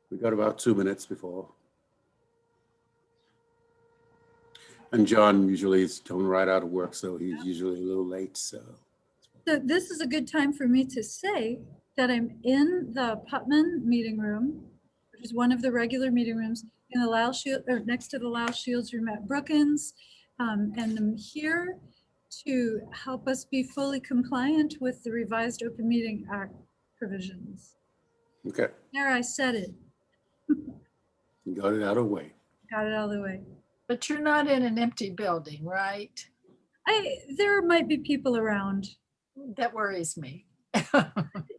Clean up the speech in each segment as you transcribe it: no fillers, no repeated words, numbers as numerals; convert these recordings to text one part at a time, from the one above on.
We got about 2 minutes before. And John usually is coming right out of work, so he's usually a little late, so. So this is a good time for me to say that I'm in the Putman meeting room, which is one of the regular meeting rooms in the Lyle Shield, or next to the Lyle Shields room at Brookins. And I'm here to help us be fully compliant with the revised Open Meeting Act provisions. Okay, There, I said it. you got it out of the way. Got it out of the way. But you're not in an empty building, right? There might be people around. That worries me.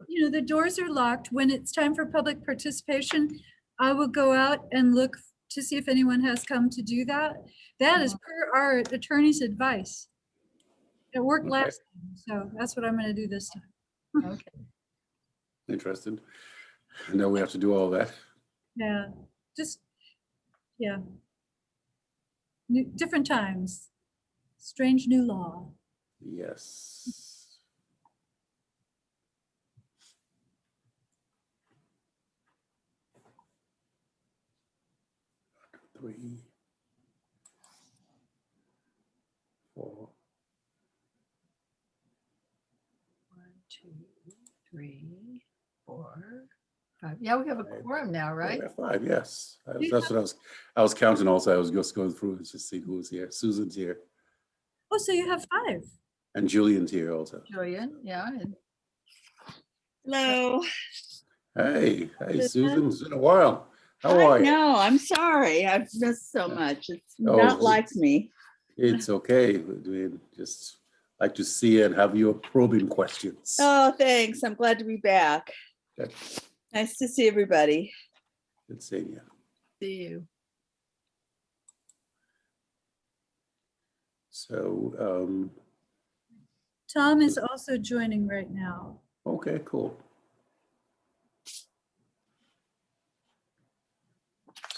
You know, the doors are locked. When it's time for public participation, I will go out and look to see if anyone has come to do that. That is per our attorney's advice. It worked Okay. last time, so that's what I'm going to do this time. Okay. Interested. I know we have to do all that. Yeah, just, yeah. Different times. Strange new law. Yes. Three, 4. 1, 2, 3, 4, 5. Yeah, we have a quorum now, right? 5, yes. That's what I was counting also. I was just going through and just see who's here. Susan's here. Oh, so you have 5. And Julian's here also. Julian, yeah. And Hello. Hey, Susan, it's been a while. How are you? No, I'm sorry. I've missed so much. It's Oh, not like me. It's okay. We just like to see you and have your probing questions. Oh, thanks. I'm glad to be back. Good. Nice to see everybody. Good seeing you. see you. So, Tom is also joining right now. okay, cool.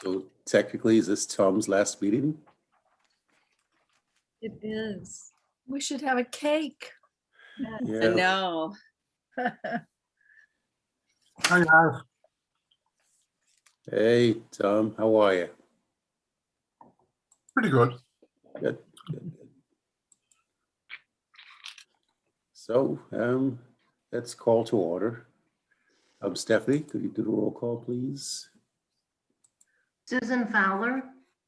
So technically, is this Tom's last meeting? It is. We should have a cake. I know. Hi, guys. Hey, Tom, how are you? Pretty good. Good. So, let's call to order. Stephanie, could you do the roll call, please? Susan Fowler,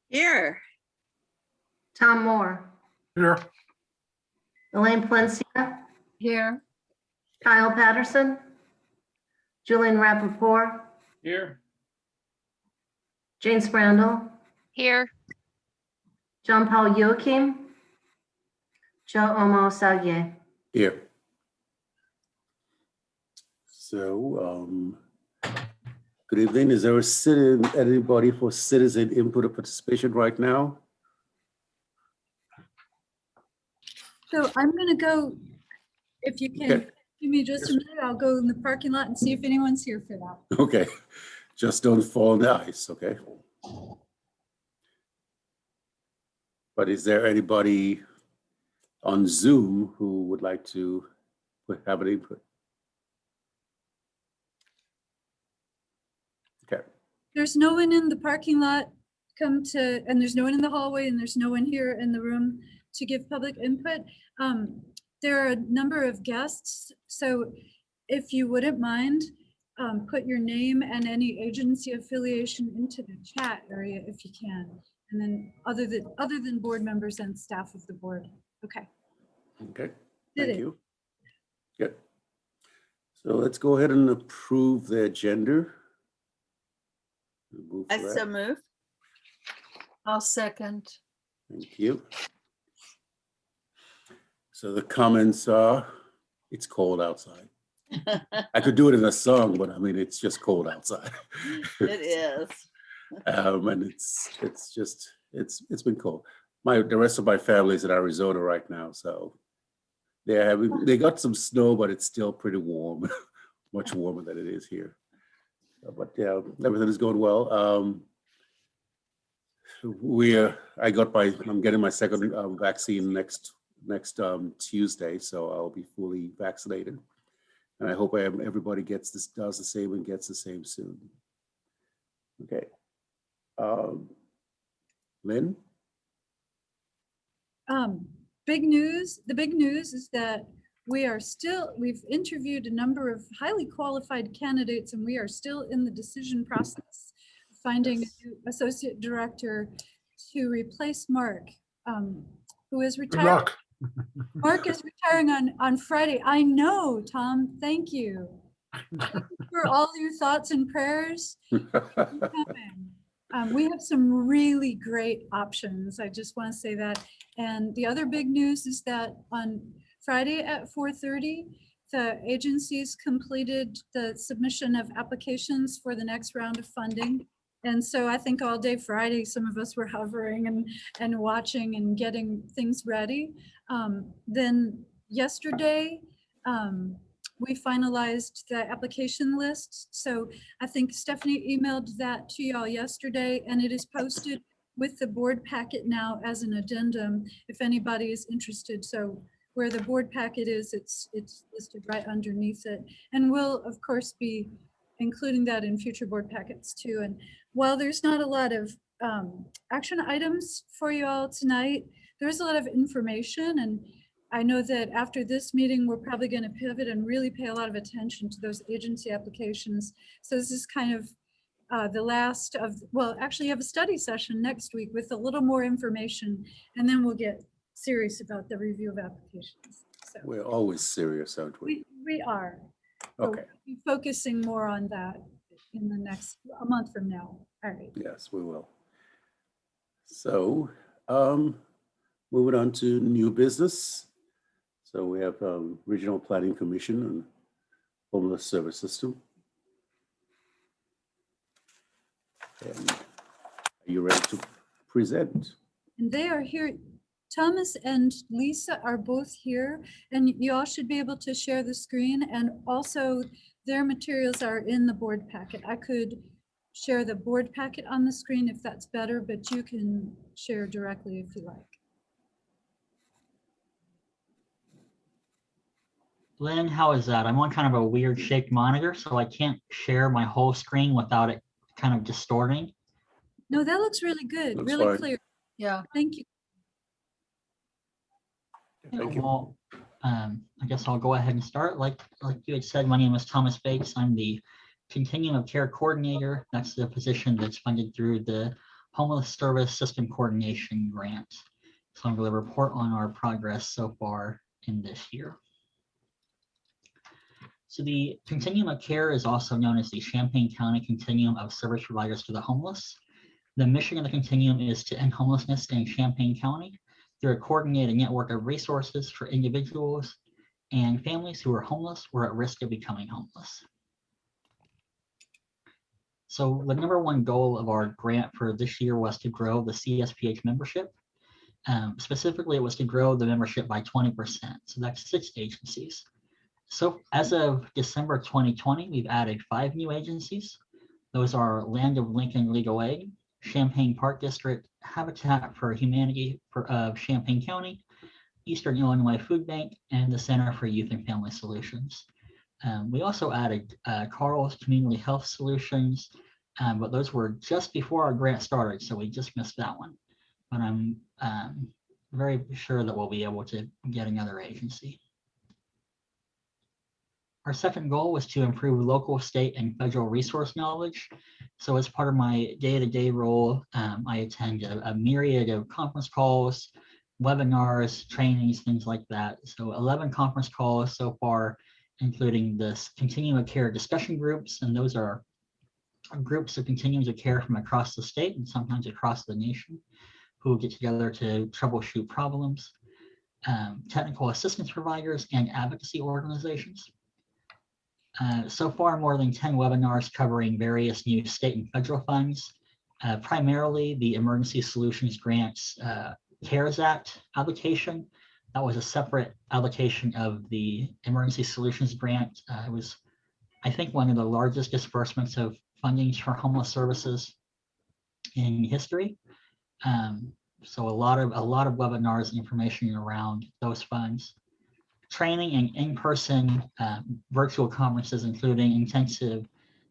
Here. Tom Moore, Here. Elaine Palencia, Here. Kyle Patterson, Julian Rappaport, Here. Jane Sprandel, Here. John Paul Joachim, Joe Omo Salye. Here. So, good evening. Is there anybody for citizen input or participation right now? So I'm going to go, if you can, Okay. give me just a minute, I'll go in the parking lot and see if anyone's here for that. Okay, just don't fall on the ice, okay? But is there anybody on Zoom who would like to have an input? Okay, There's no one in the parking lot and there's no one in the hallway, and there's no one here in the room to give public input. There are a number of guests, so if you wouldn't mind, put your name and any agency affiliation into the chat area if you can. And then other than board members and staff of the board. Okay. okay, Did thank it. you. Good. So let's go ahead and approve the agenda. We'll move I to that. so move. I'll second. Thank you. So the comments are, it's cold outside. I could do it in a song, but I mean, it's just cold outside. It is. And it's been cold. The rest of my family is in Arizona right now, so they got some snow, but it's still pretty warm, much warmer than it is here. But yeah, everything is going well. I'm getting my second vaccine next Tuesday, so I'll be fully vaccinated. And I hope everybody does the same and gets the same soon. Okay. Lynn? Big news, the big news is that we've interviewed a number of highly qualified candidates and we are still in the decision process, finding Yes. a new associate director to replace Mark, who is Good retiring. luck. Mark is retiring on Friday. I know, Tom, thank you. Thank you for all your thoughts and prayers. We have some really great options. I just want to say that. And the other big news is that on Friday at 4:30, the agencies completed the submission of applications for the next round of funding. And so I think all day Friday, some of us were hovering and watching and getting things ready. Then yesterday, we finalized the application list. So I think Stephanie emailed that to y'all yesterday and it is posted with the board packet now as an addendum if anybody is interested. So where the board packet is, it's listed right underneath it. And we'll of course be including that in future board packets too. And while there's not a lot of action items for you all tonight, there's a lot of information. And I know that after this meeting, we're probably going to pivot and really pay a lot of attention to those agency applications. So this is kind of the last of, well, actually you have a study session next week with a little more information, and then we'll get serious about the review of applications. So We're always serious, aren't we? we are. But Okay, we'll be focusing more on that in the next, a month from now. All right. yes, we will. So, moving on to new business. So we have Regional Planning Commission and Homeless Service System. And are you ready to present? And they are here. Thomas and Lisa are both here, and you all should be able to share the screen, and also their materials are in the board packet. I could share the board packet on the screen if that's better, but you can share directly if you like. Lynn, how is that? I'm on kind of a weird shaped monitor, so I can't share my whole screen without it kind of distorting. No, that looks really good, Looks really fine. clear. Yeah. Thank you. Thank you. Well, I guess I'll go ahead and start. Like you had said, my name is Thomas Bates. I'm the Continuum of Care Coordinator. That's the position that's funded through the Homeless Service System Coordination Grant. So I'm going to report on our progress so far in this year. So the Continuum of Care is also known as the Champaign County Continuum of Service Providers to the Homeless. The mission of the Continuum is to end homelessness in Champaign County through a coordinated network of resources for individuals and families who are homeless or at risk of becoming homeless. So the #1 goal of our grant for this year was to grow the CSPH membership. Specifically, it was to grow the membership by 20%. So that's 6 agencies. So as of December 2020, we've added 5 new agencies. Those are Land of Lincoln Legal Aid, Champaign Park District, Habitat for Humanity of Champaign County, Eastern Illinois Food Bank, and the Center for Youth and Family Solutions. We also added Carl's Community Health Solutions, but those were just before our grant started, so we just missed that one. But I'm very sure that we'll be able to get another agency. Our second goal was to improve local, state, and federal resource knowledge. So as part of my day-to-day role, I attend a myriad of conference calls, webinars, trainings, things like that. So 11 conference calls so far, including this Continuum of Care discussion groups, and those are groups of continuums of care from across the state and sometimes across the nation who get together to troubleshoot problems, technical assistance providers, and advocacy organizations. So far, more than 10 webinars covering various new state and federal funds, primarily the Emergency Solutions Grants CARES Act application. That was a separate allocation of the Emergency Solutions Grant. It was, I think, one of the largest disbursements of funding for homeless services in history. So a lot of webinars and information around those funds. Training and in-person virtual conferences, including intensive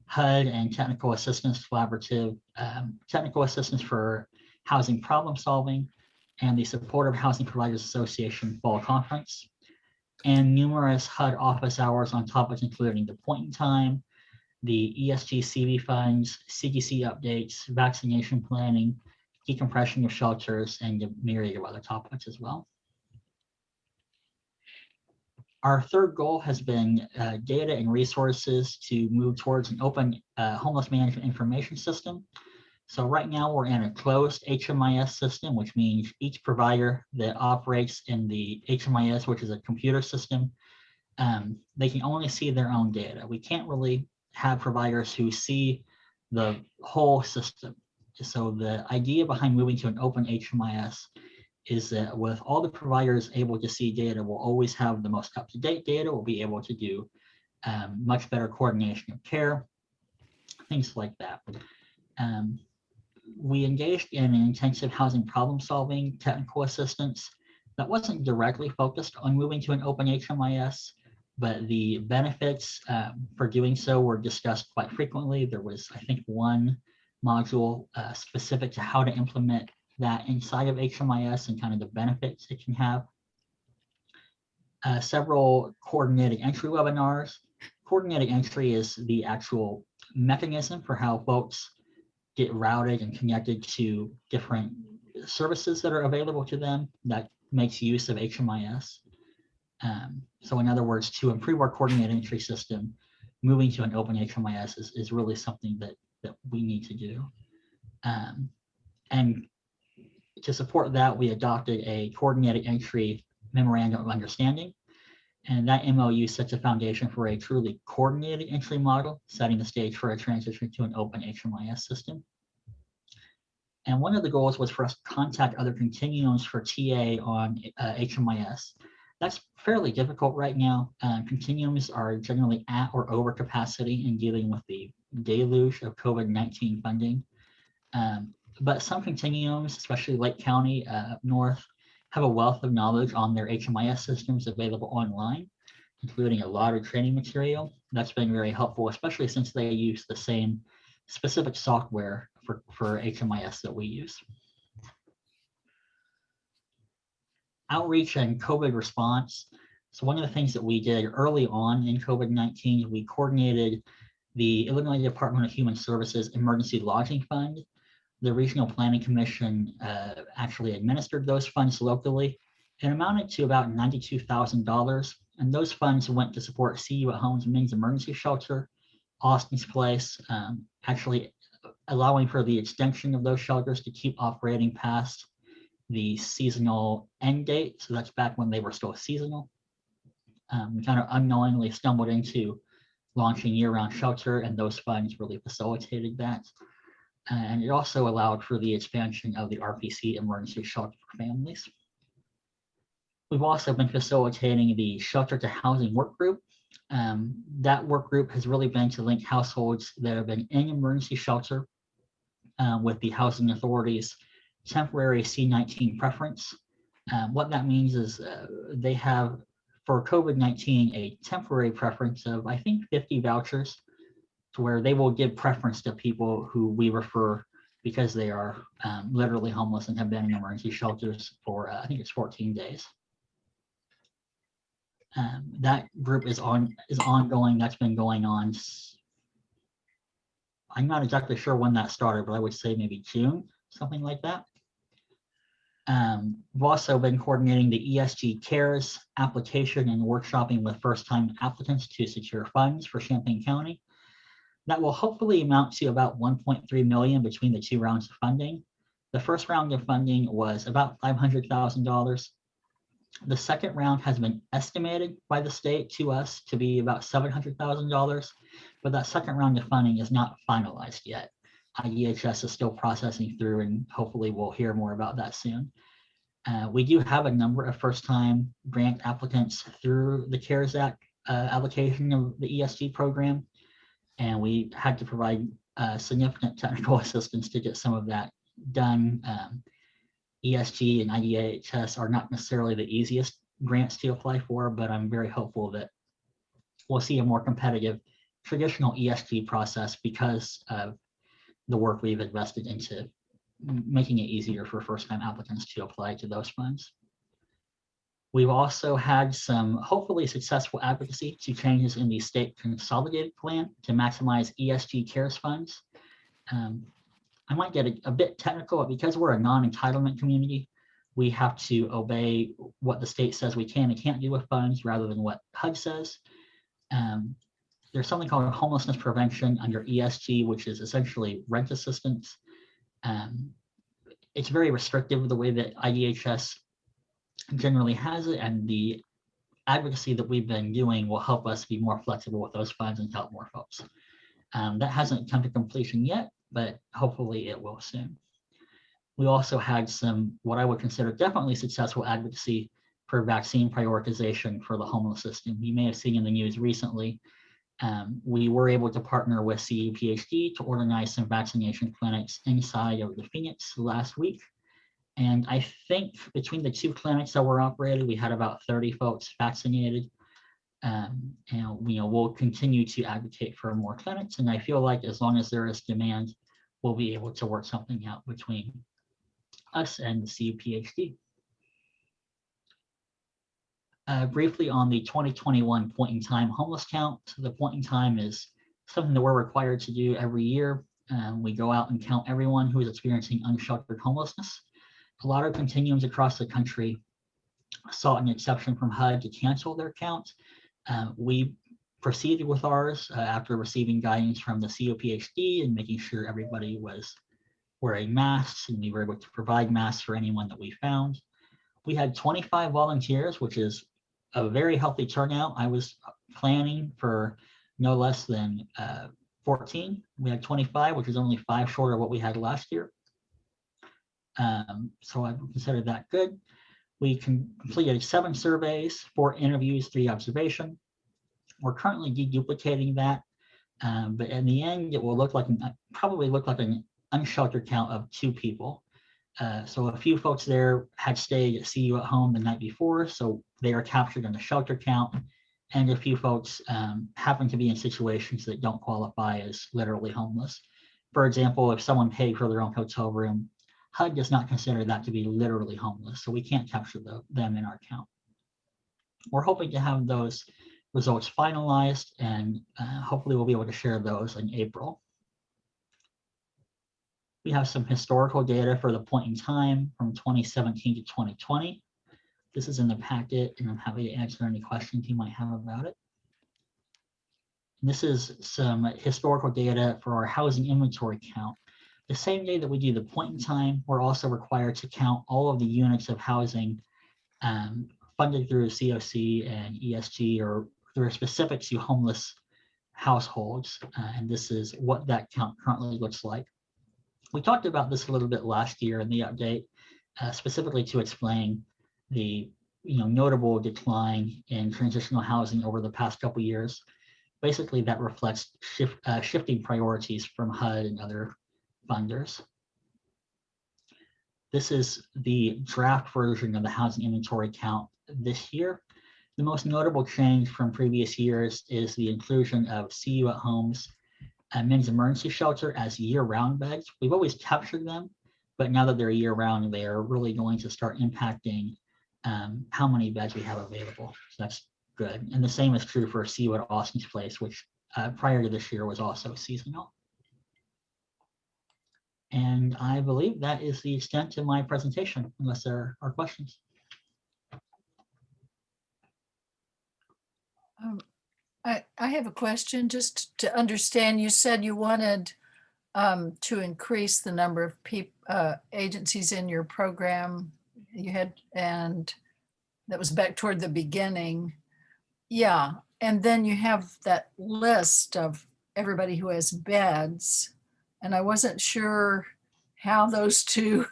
HUD and Technical Assistance Collaborative, Technical Assistance for Housing Problem Solving, and the Supportive Housing Providers Association Fall Conference, and numerous HUD office hours on topics including the point in time, the ESG CV funds, CDC updates, vaccination planning, decompression of shelters, and a myriad of other topics as well. Our third goal has been data and resources to move towards an open homeless management information system. So right now we're in a closed HMIS system, which means each provider that operates in the HMIS, which is a computer system, they can only see their own data. We can't really have providers who see the whole system. So the idea behind moving to an open HMIS is that with all the providers able to see data, we'll always have the most up-to-date data. We'll be able to do much better coordination of care, things like that. We engaged in an intensive housing problem-solving technical assistance that wasn't directly focused on moving to an open HMIS, but the benefits for doing so were discussed quite frequently. There was, I think, one module specific to how to implement that inside of HMIS and kind of the benefits it can have. Several coordinated entry webinars. Coordinated entry is the actual mechanism for how folks get routed and connected to different services that are available to them that makes use of HMIS. So in other words, to improve our coordinated entry system, moving to an open HMIS is really something that we need to do. And to support that, we adopted a coordinated entry memorandum of understanding. And that MOU sets a foundation for a truly coordinated entry model, setting the stage for a transition to an open HMIS system. And one of the goals was for us to contact other continuums for TA on HMIS. That's fairly difficult right now. Continuums are generally at or over capacity in dealing with the deluge of COVID-19 funding. But some continuums, especially Lake County up north, have a wealth of knowledge on their HMIS systems available online, including a lot of training material. That's been very helpful, especially since they use the same specific software for HMIS that we use. Outreach and COVID response. So one of the things that we did early on in COVID-19, we coordinated the Illinois Department of Human Services Emergency Lodging Fund. The Regional Planning Commission actually administered those funds locally. It amounted to about $92,000, and those funds went to support CU at Home's Men's Emergency Shelter, Austin's Place, actually allowing for the extension of those shelters to keep operating past the seasonal end date. So that's back when they were still seasonal. We kind of unknowingly stumbled into launching year-round shelter, and those funds really facilitated that. And it also allowed for the expansion of the RPC emergency shelter for families. We've also been facilitating the shelter to housing work group. That work group has really been to link households that have been in emergency shelter with the housing authorities' temporary C-19 preference. What that means is they have, for COVID-19, a temporary preference of, I think, 50 vouchers, to where they will give preference to people who we refer because they are literally homeless and have been in emergency shelters for, I think it's 14 days. That group is ongoing. That's been going on. I'm not exactly sure when that started, but I would say maybe June, something like that. We've also been coordinating the ESG CARES application and workshopping with first-time applicants to secure funds for Champaign County. That will hopefully amount to about $1.3 million between the two rounds of funding. The first round of funding was about $500,000. The second round has been estimated by the state to us to be about $700,000, but that second round of funding is not finalized yet. IDHS is still processing through, and hopefully we'll hear more about that soon. We do have a number of first-time grant applicants through the CARES Act allocation of the ESG program, and we had to provide significant technical assistance to get some of that done. ESG and IDHS are not necessarily the easiest grants to apply for, but I'm very hopeful that we'll see a more competitive traditional ESG process because of the work we've invested into making it easier for first-time applicants to apply to those funds. We've also had some hopefully successful advocacy to changes in the state consolidated plan to maximize ESG CARES funds. I might get a bit technical, but because we're a non-entitlement community, we have to obey what the state says we can and can't do with funds rather than what HUD says. There's something called homelessness prevention under ESG, which is essentially rent assistance. It's very restrictive the way that IDHS generally has it, and the advocacy that we've been doing will help us be more flexible with those funds and help more folks. That hasn't come to completion yet, but hopefully it will soon. We also had some, what I would consider definitely successful advocacy for vaccine prioritization for the homeless system. You may have seen in the news recently, we were able to partner with CCMHB to organize some vaccination clinics inside of the Phoenix last week. And I think between the two clinics that were operated, we had about 30 folks vaccinated. And we'll continue to advocate for more clinics. And I feel like as long as there is demand, we'll be able to work something out between us and the CCMHB. Briefly on the 2021 point in time homeless count. The point in time is something that we're required to do every year. We go out and count everyone who is experiencing unsheltered homelessness. A lot of continuums across the country sought an exception from HUD to cancel their count. We proceeded with ours after receiving guidance from the CCMHB and making sure everybody was wearing masks, and we were able to provide masks for anyone that we found. We had 25 volunteers, which is a very healthy turnout. I was planning for no less than 14. We had 25, which is only 5 short of what we had last year. So I consider that good. We completed 7 surveys, 4 interviews, 3 observation. We're currently deduplicating that, but in the end, it will look like probably look like an unsheltered count of 2 people. So a few folks there had stayed at CU at home the night before, so they are captured in the shelter count. And a few folks happen to be in situations that don't qualify as literally homeless. For example, if someone paid for their own hotel room, HUD does not consider that to be literally homeless, so we can't capture them in our count. We're hoping to have those results finalized, and hopefully we'll be able to share those in April. We have some historical data for the point in time from 2017 to 2020. This is in the packet, and I'm happy to answer any questions you might have about it. This is some historical data for our housing inventory count. The same day that we do the point in time, we're also required to count all of the units of housing funded through COC and ESG, or they're specific to homeless households. And this is what that count currently looks like. We talked about this a little bit last year in the update, specifically to explain the notable decline in transitional housing over the past couple of years. Basically, that reflects shifting priorities from HUD and other funders. This is the draft version of the housing inventory count this year. The most notable change from previous years is the inclusion of CU at Home's men's emergency shelter as year-round beds. We've always captured them, but now that they're year-round, they are really going to start impacting how many beds we have available. So that's good. And the same is true for CU at Austin's Place, which prior to this year was also seasonal. And I believe that is the extent of my presentation, unless there are questions. I have a question just to understand. You said you wanted to increase the number of agencies in your program you had, and that was back toward the beginning. Yeah, and then you have that list of everybody who has beds, and I wasn't sure how those 2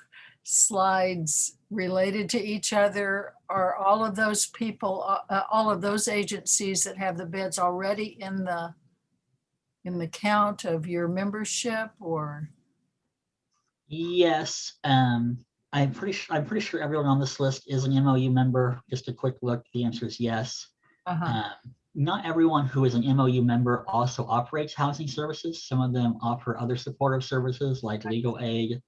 slides related to each other. Are all of those people, all of those agencies that have the beds already in the count of your membership, or? Yes, I'm pretty sure everyone on this list is an MOU member. Just a quick look, the answer is yes. not everyone who is an MOU member also operates housing services. Some of them offer other supportive services like legal aid.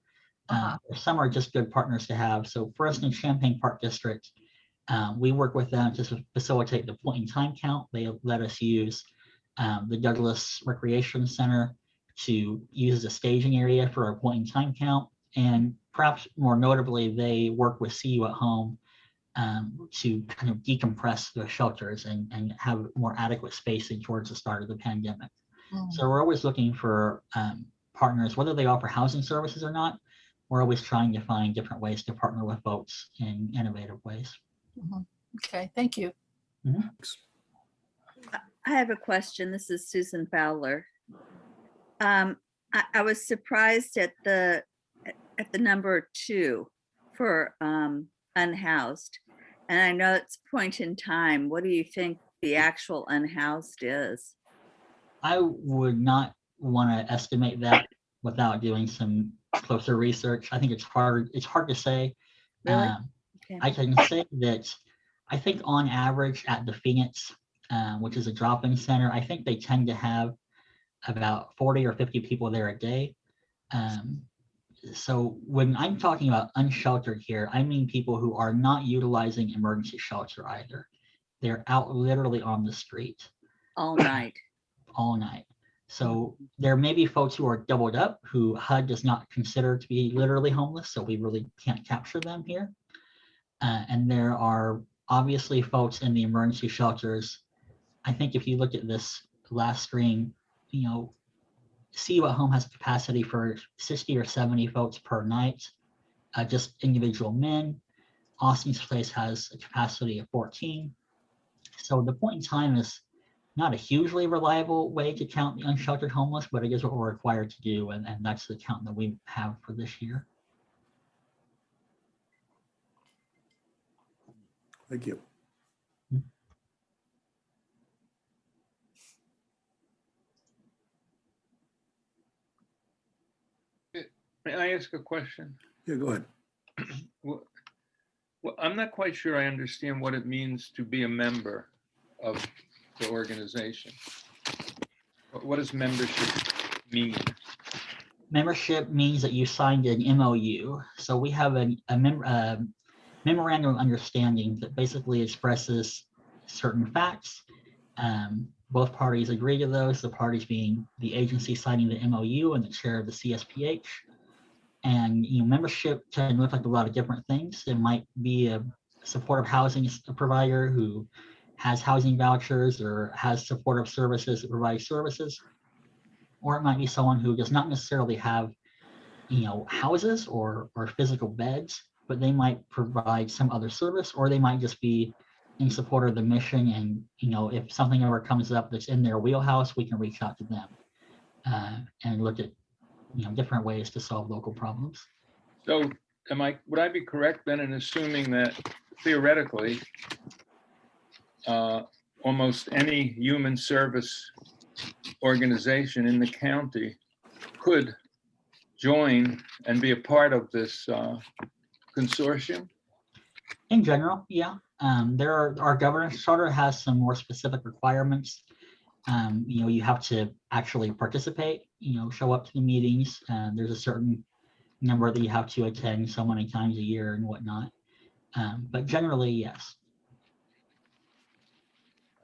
Some are just good partners to have. So for us in Champaign Park District, we work with them to facilitate the point in time count. They let us use the Douglas Recreation Center to use as a staging area for our point in time count. And perhaps more notably, they work with CU at Home to kind of decompress the shelters and have more adequate spacing towards the start of the pandemic. So we're always looking for partners, whether they offer housing services or not. We're always trying to find different ways to partner with folks in innovative ways. Okay, thank you. I have a question. This is Susan Fowler. I was surprised at the number 2 for unhoused. And I know it's point in time. What do you think the actual unhoused is? I would not want to estimate that without doing some closer research. I think it's hard to say. Really? Okay. I can say that I think on average at the Phoenix, which is a drop-in center, I think they tend to have about 40 or 50 people there a day. So when I'm talking about unsheltered here, I mean people who are not utilizing emergency shelter either. They're out literally on the street. All night. All night. So there may be folks who are doubled up who HUD does not consider to be literally homeless, so we really can't capture them here. And there are obviously folks in the emergency shelters. I think if you look at this last screen, you know, CU at Home has capacity for 60 or 70 folks per night, just individual men. Austin's Place has a capacity of 14. So the point in time is not a hugely reliable way to count the unsheltered homeless, but it is what we're required to do, and that's the count that we have for this year. Thank you. May I ask a question? Yeah, go ahead. Well, I'm not quite sure I understand what it means to be a member of the organization. What does membership mean? Membership means that you signed an MOU. So we have a memorandum of understanding that basically expresses certain facts. Both parties agree to those, the parties being the agency signing the MOU and the chair of the CSPH. And membership can look like a lot of different things. It might be a supportive housing provider who has housing vouchers or has supportive services that provide services. Or it might be someone who does not necessarily have, houses or physical beds, but they might provide some other service, or they might just be in support of the mission. And, if something ever comes up that's in their wheelhouse, we can reach out to them and look at different ways to solve local problems. So would I be correct then in assuming that theoretically, almost any human service organization in the county could join and be a part of this consortium? In general, yeah. Our governance charter has some more specific requirements. You have to actually participate, show up to the meetings. There's a certain number that you have to attend so many times a year and whatnot. But generally, yes.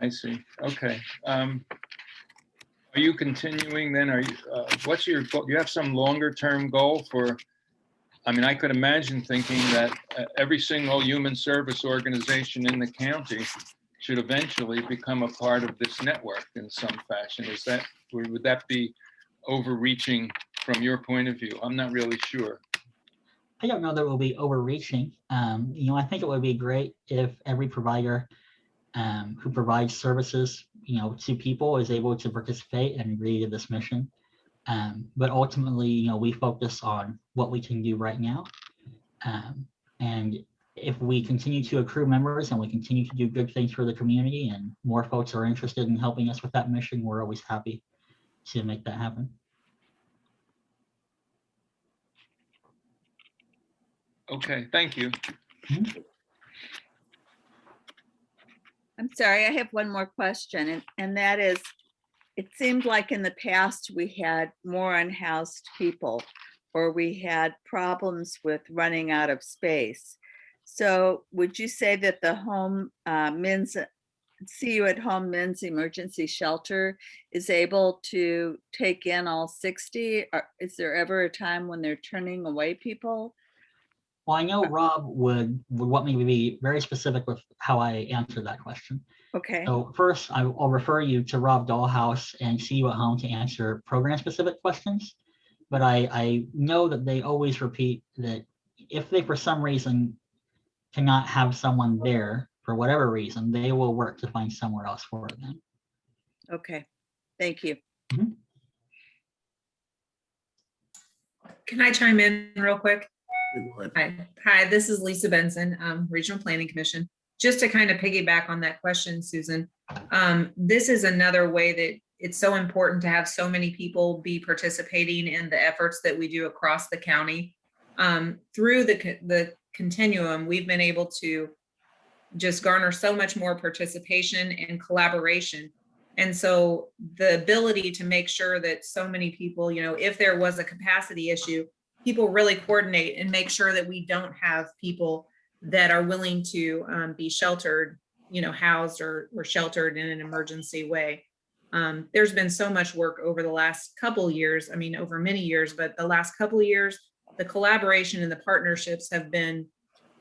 I see. Okay. Are you continuing then? Are you? What's your goal? Do you have some longer term goal for? I could imagine thinking that every single human service organization in the county should eventually become a part of this network in some fashion. Would that be overreaching from your point of view? I'm not really sure. I don't know that it will be overreaching. I think it would be great if every provider who provides services, to people is able to participate and agree to this mission. But ultimately, we focus on what we can do right now. And if we continue to accrue members and we continue to do good things for the community and more folks are interested in helping us with that mission, we're always happy to make that happen. Okay, thank you. I'm sorry, I have one more question, and that is, it seemed like in the past we had more unhoused people, or we had problems with running out of space. So would you say that the home men's See You at Home Men's Emergency Shelter is able to take in all 60? Or is there ever a time when they're turning away people? Well, I know Rob would want me to be very specific with how I answer that question. Okay, So first, I'll refer you to Rob Dollhouse and See You at Home to answer program-specific questions. But I know that they always repeat that if they, for some reason, cannot have someone there, for whatever reason, they will work to find somewhere else for them. okay, thank you. Can I chime in real quick? Go ahead. Hi, this is Lisa Benson, Regional Planning Commission. Just to kind of piggyback on that question, Susan, this is another way that it's so important to have so many people be participating in the efforts that we do across the county. Through the continuum, we've been able to just garner so much more participation and collaboration. And so the ability to make sure that so many people, you know, if there was a capacity issue, people really coordinate and make sure that we don't have people that are willing to be sheltered, you know, housed or sheltered in an emergency way. There's been so much work over the last couple of years, I mean, over many years, but the last couple of years, the collaboration and the partnerships have been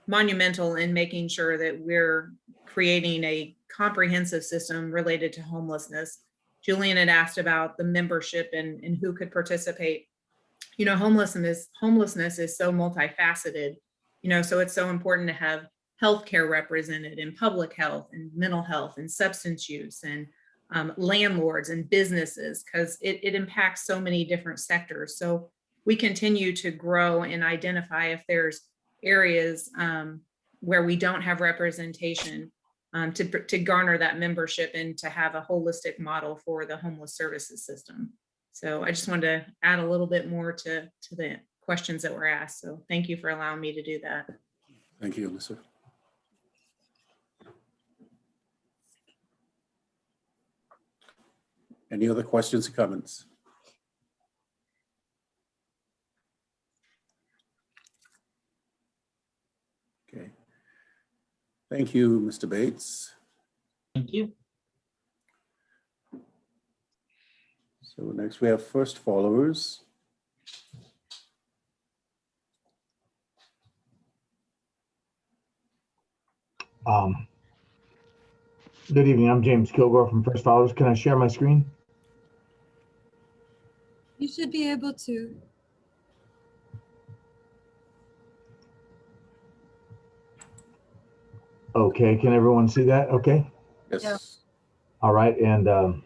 monumental in making sure that we're creating a comprehensive system related to homelessness. Julian had asked about the membership and who could participate. You know, homelessness is so multifaceted, you know, so it's so important to have healthcare represented in public health and mental health and substance use and landlords and businesses, because it impacts so many different sectors. So we continue to grow and identify if there's areas where we don't have representation to garner that membership and to have a holistic model for the homeless services system. So I just wanted to add a little bit more to the questions that were asked. So thank you for allowing me to do that. Thank you, Lisa. Any other questions or comments? Okay. Thank you, Mr. Bates. Thank you. So next we have first followers. Good evening. I'm James Kilgore from First Followers. Can I share my screen? You should be able to. Okay. Can everyone see that? Okay. Yes. Yeah. All right. And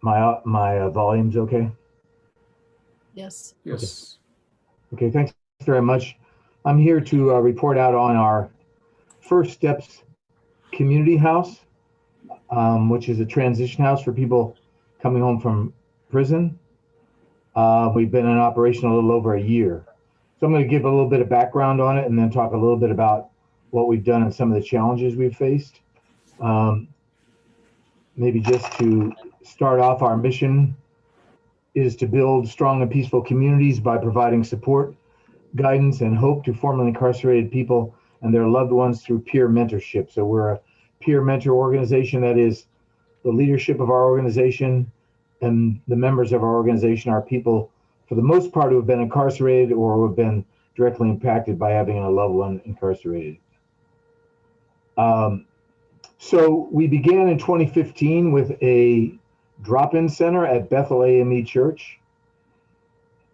my volume's okay. Yes. Yes. Okay. Thanks very much. I'm here to report out on our First Steps Community House, which is a transition house for people coming home from prison. We've been in operation a little over a year. So I'm going to give a little bit of background on it and then talk a little bit about what we've done and some of the challenges we've faced. Maybe just to start off, our mission is to build strong and peaceful communities by providing support, guidance, and hope to formerly incarcerated people and their loved ones through peer mentorship. So we're a peer mentor organization. That is, the leadership of our organization and the members of our organization are people, for the most part, who have been incarcerated or who have been directly impacted by having a loved one incarcerated. So we began in 2015 with a drop-in center at Bethel AME Church.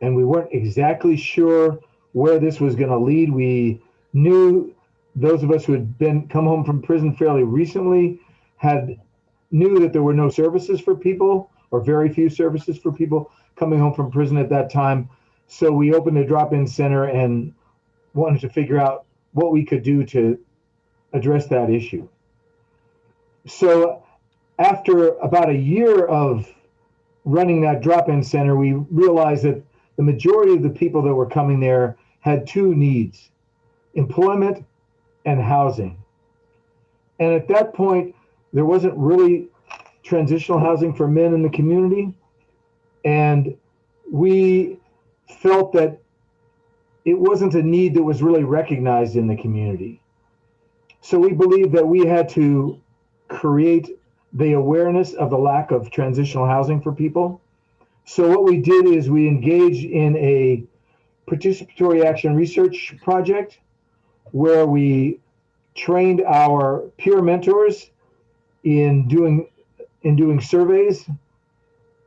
And we weren't exactly sure where this was going to lead. We knew those of us who had come home from prison fairly recently knew that there were no services for people, or very few services for people coming home from prison at that time. So we opened a drop-in center and wanted to figure out what we could do to address that issue. So after about a year of running that drop-in center, we realized that the majority of the people that were coming there had two needs: employment and housing. And at that point, there wasn't really transitional housing for men in the community. And we felt that it wasn't a need that was really recognized in the community. So we believed that we had to create the awareness of the lack of transitional housing for people. So what we did is we engaged in a participatory action research project where we trained our peer mentors in doing surveys,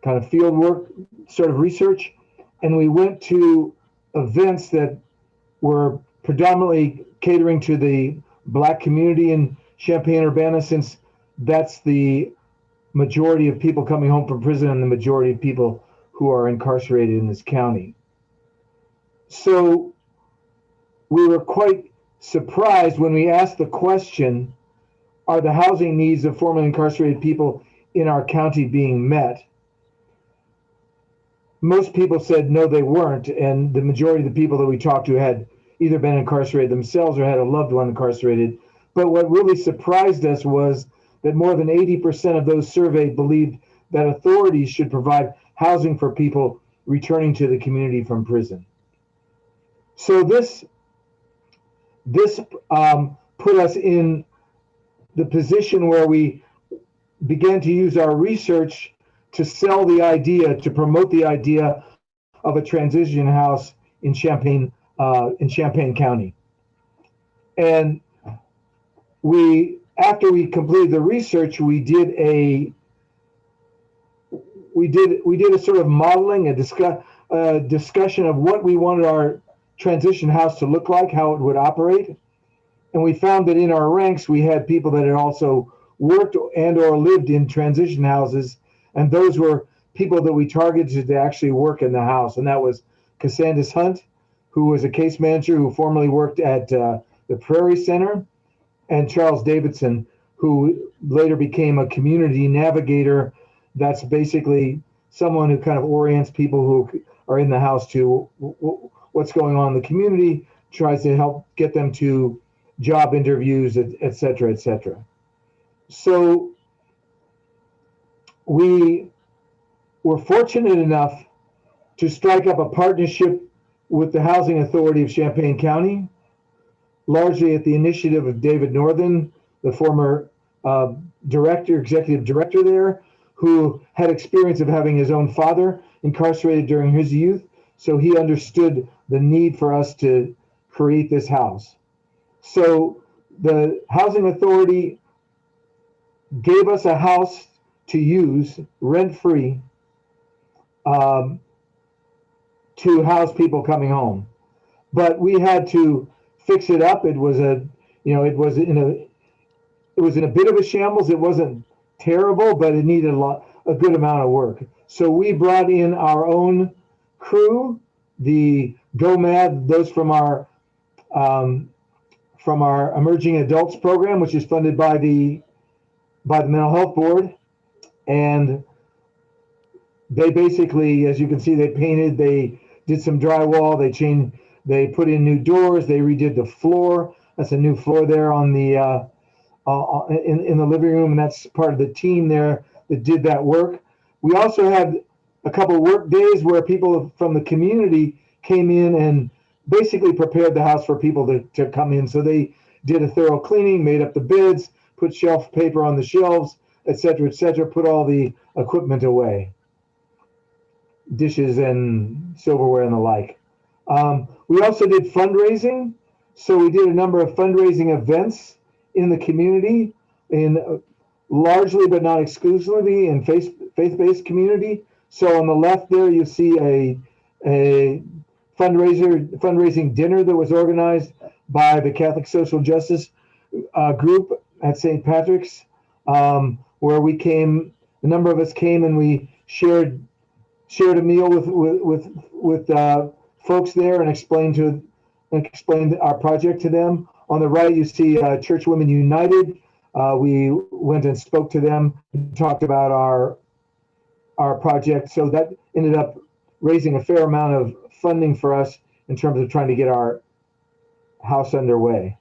kind of field work, sort of research, and we went to events that were predominantly catering to the Black community in Champaign-Urbana, since that's the majority of people coming home from prison and the majority of people who are incarcerated in this county. So we were quite surprised when we asked the question, are the housing needs of formerly incarcerated people in our county being met? Most people said no, they weren't, and the majority of the people that we talked to had either been incarcerated themselves or had a loved one incarcerated. But what really surprised us was that more than 80% of those surveyed believed that authorities should provide housing for people returning to the community from prison. So this put us in the position where we began to use our research to sell the idea, to promote the idea of a transition house in Champaign County. And after we completed the research, we did a sort of modeling, a discussion of what we wanted our transition house to look like, how it would operate. And we found that in our ranks, we had people that had also worked and or lived in transition houses. And those were people that we targeted to actually work in the house. And that was Cassandra Hunt, who was a case manager who formerly worked at the Prairie Center, and Charles Davidson, who later became a community navigator. That's basically someone who kind of orients people who are in the house to what's going on in the community, tries to help get them to job interviews, et cetera, et cetera. So we were fortunate enough to strike up a partnership with the Housing Authority of Champaign County, largely at the initiative of David Northern, the former executive director there, who had experience of having his own father incarcerated during his youth. So he understood the need for us to create this house. So the Housing Authority gave us a house to use rent-free to house people coming home. But we had to fix it up. It was in a bit of a shambles. It wasn't terrible, but it needed a good amount of work. So we brought in our own crew, the GOMAD, those from our Emerging Adults program, which is funded by the Mental Health Board. And they basically, as you can see, they painted, they did some drywall, they put in new doors, they redid the floor. That's a new floor there on the in the living room, and that's part of the team there that did that work. We also had a couple work days where people from the community came in and basically prepared the house for people to come in. So they did a thorough cleaning, made up the beds, put shelf paper on the shelves, et cetera, put all the equipment away, dishes and silverware and the like. We also did fundraising. So we did a number of fundraising events in the community, in largely but not exclusively in faith-based community. So on the left there, you see a fundraising dinner that was organized by the Catholic Social Justice group at St. Patrick's, where a number of us came and we shared a meal with folks there and explained our project to them. On the right, you see Church Women United. We went and spoke to them, talked about our project. So that ended up raising a fair amount of funding for us in terms of trying to get our house underway.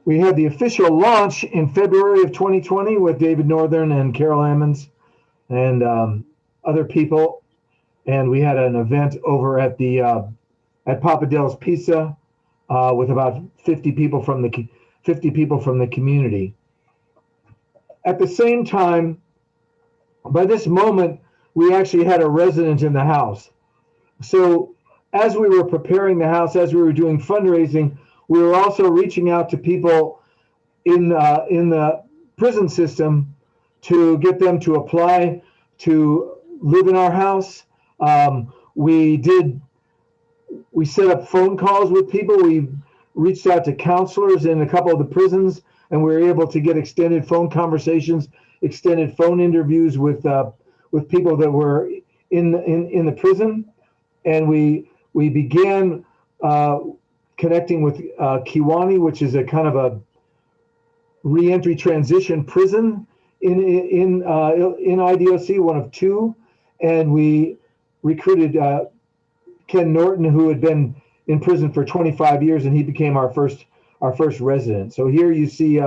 we had the official launch in February of 2020 with David Northern and Carol Ammons and other people. And we had an event over at the at Papa Del's Pizza with about 50 people from the community. At the same time, by this moment, we actually had a resident in the house. So as we were preparing the house, as we were doing fundraising, we were also reaching out to people in the prison system to get them to apply to live in our house. We set up phone calls with people. We reached out to counselors in a couple of the prisons, and we were able to get extended phone conversations, extended phone interviews with people that were in the prison. And we began connecting with Kiwani, which is a kind of a reentry transition prison in IDOC, one of two. And we recruited Ken Norton, who had been in prison for 25 years, and he became our first resident. So here you see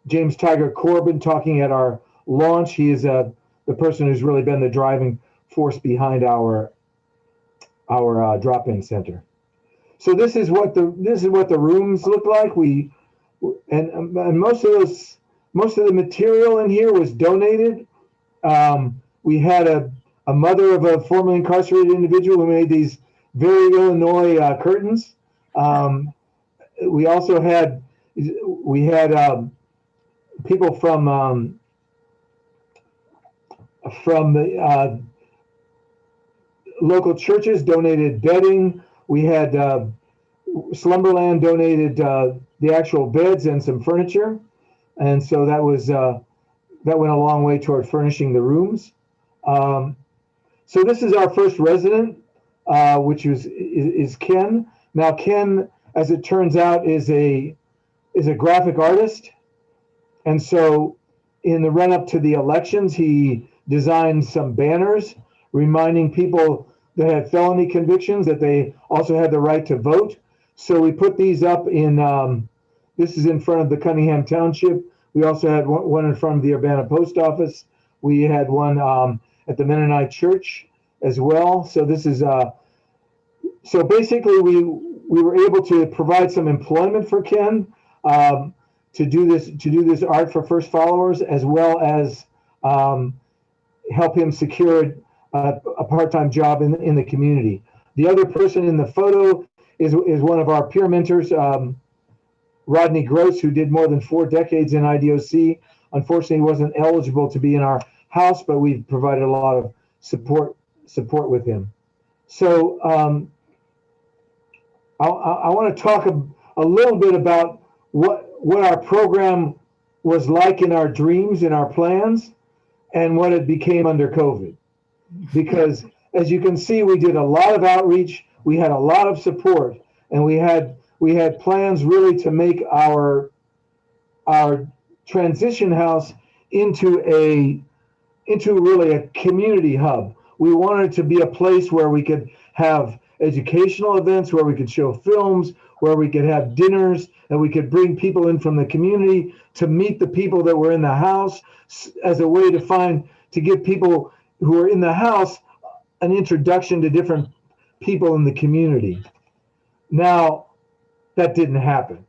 James Tiger Corbin talking at our launch. He is the person who's really been the driving force behind our drop-in center. So this is what the rooms look like. And most of the material in here was donated. We had a mother of a formerly incarcerated individual who made these very Illinois curtains. We also had people from the local churches donated bedding. We had Slumberland donated the actual beds and some furniture, and so that went a long way toward furnishing the rooms. So this is our first resident, which is Ken. Now Ken, as it turns out, is a graphic artist, and so in the run-up to the elections, he designed some banners reminding people that had felony convictions that they also had the right to vote. So we put these up in, this is in front of the Cunningham Township. We also had one in front of the Urbana Post Office. We had one at the Mennonite Church as well. So this is, so basically we were able to provide some employment for Ken to do this art for First Followers, as well as help him secure a part-time job in the community. The other person in the photo is one of our peer mentors, Rodney Gross, who did more than 4 decades in IDOC. Unfortunately, he wasn't eligible to be in our house, but we've provided a lot of support with him. So I want to talk a little bit about what our program was like in our dreams, in our plans, and what it became under COVID. Because as you can see, we did a lot of outreach, we had a lot of support, and we had plans really to make our transition house into really a community hub. We wanted to be a place where we could have educational events, where we could show films, where we could have dinners, and we could bring people in from the community to meet the people that were in the house, as a way to give people who are in the house an introduction to different people in the community. Now, that didn't happen.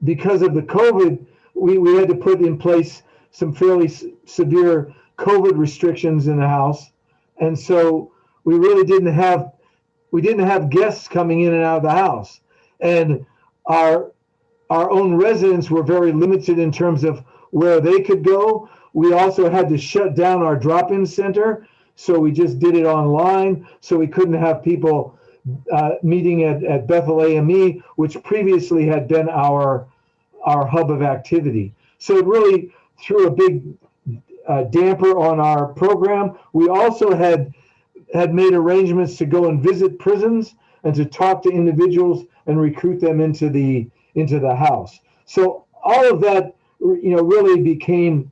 Because of the COVID, we had to put in place some fairly severe COVID restrictions in the house. And so we really didn't have guests coming in and out of the house. And our own residents were very limited in terms of where they could go. We also had to shut down our drop-in center, so we just did it online. So we couldn't have people meeting at Bethel AME, which previously had been our hub of activity. So it really threw a big damper on our program. We also had made arrangements to go and visit prisons and to talk to individuals and recruit them into the house. So all of that, really came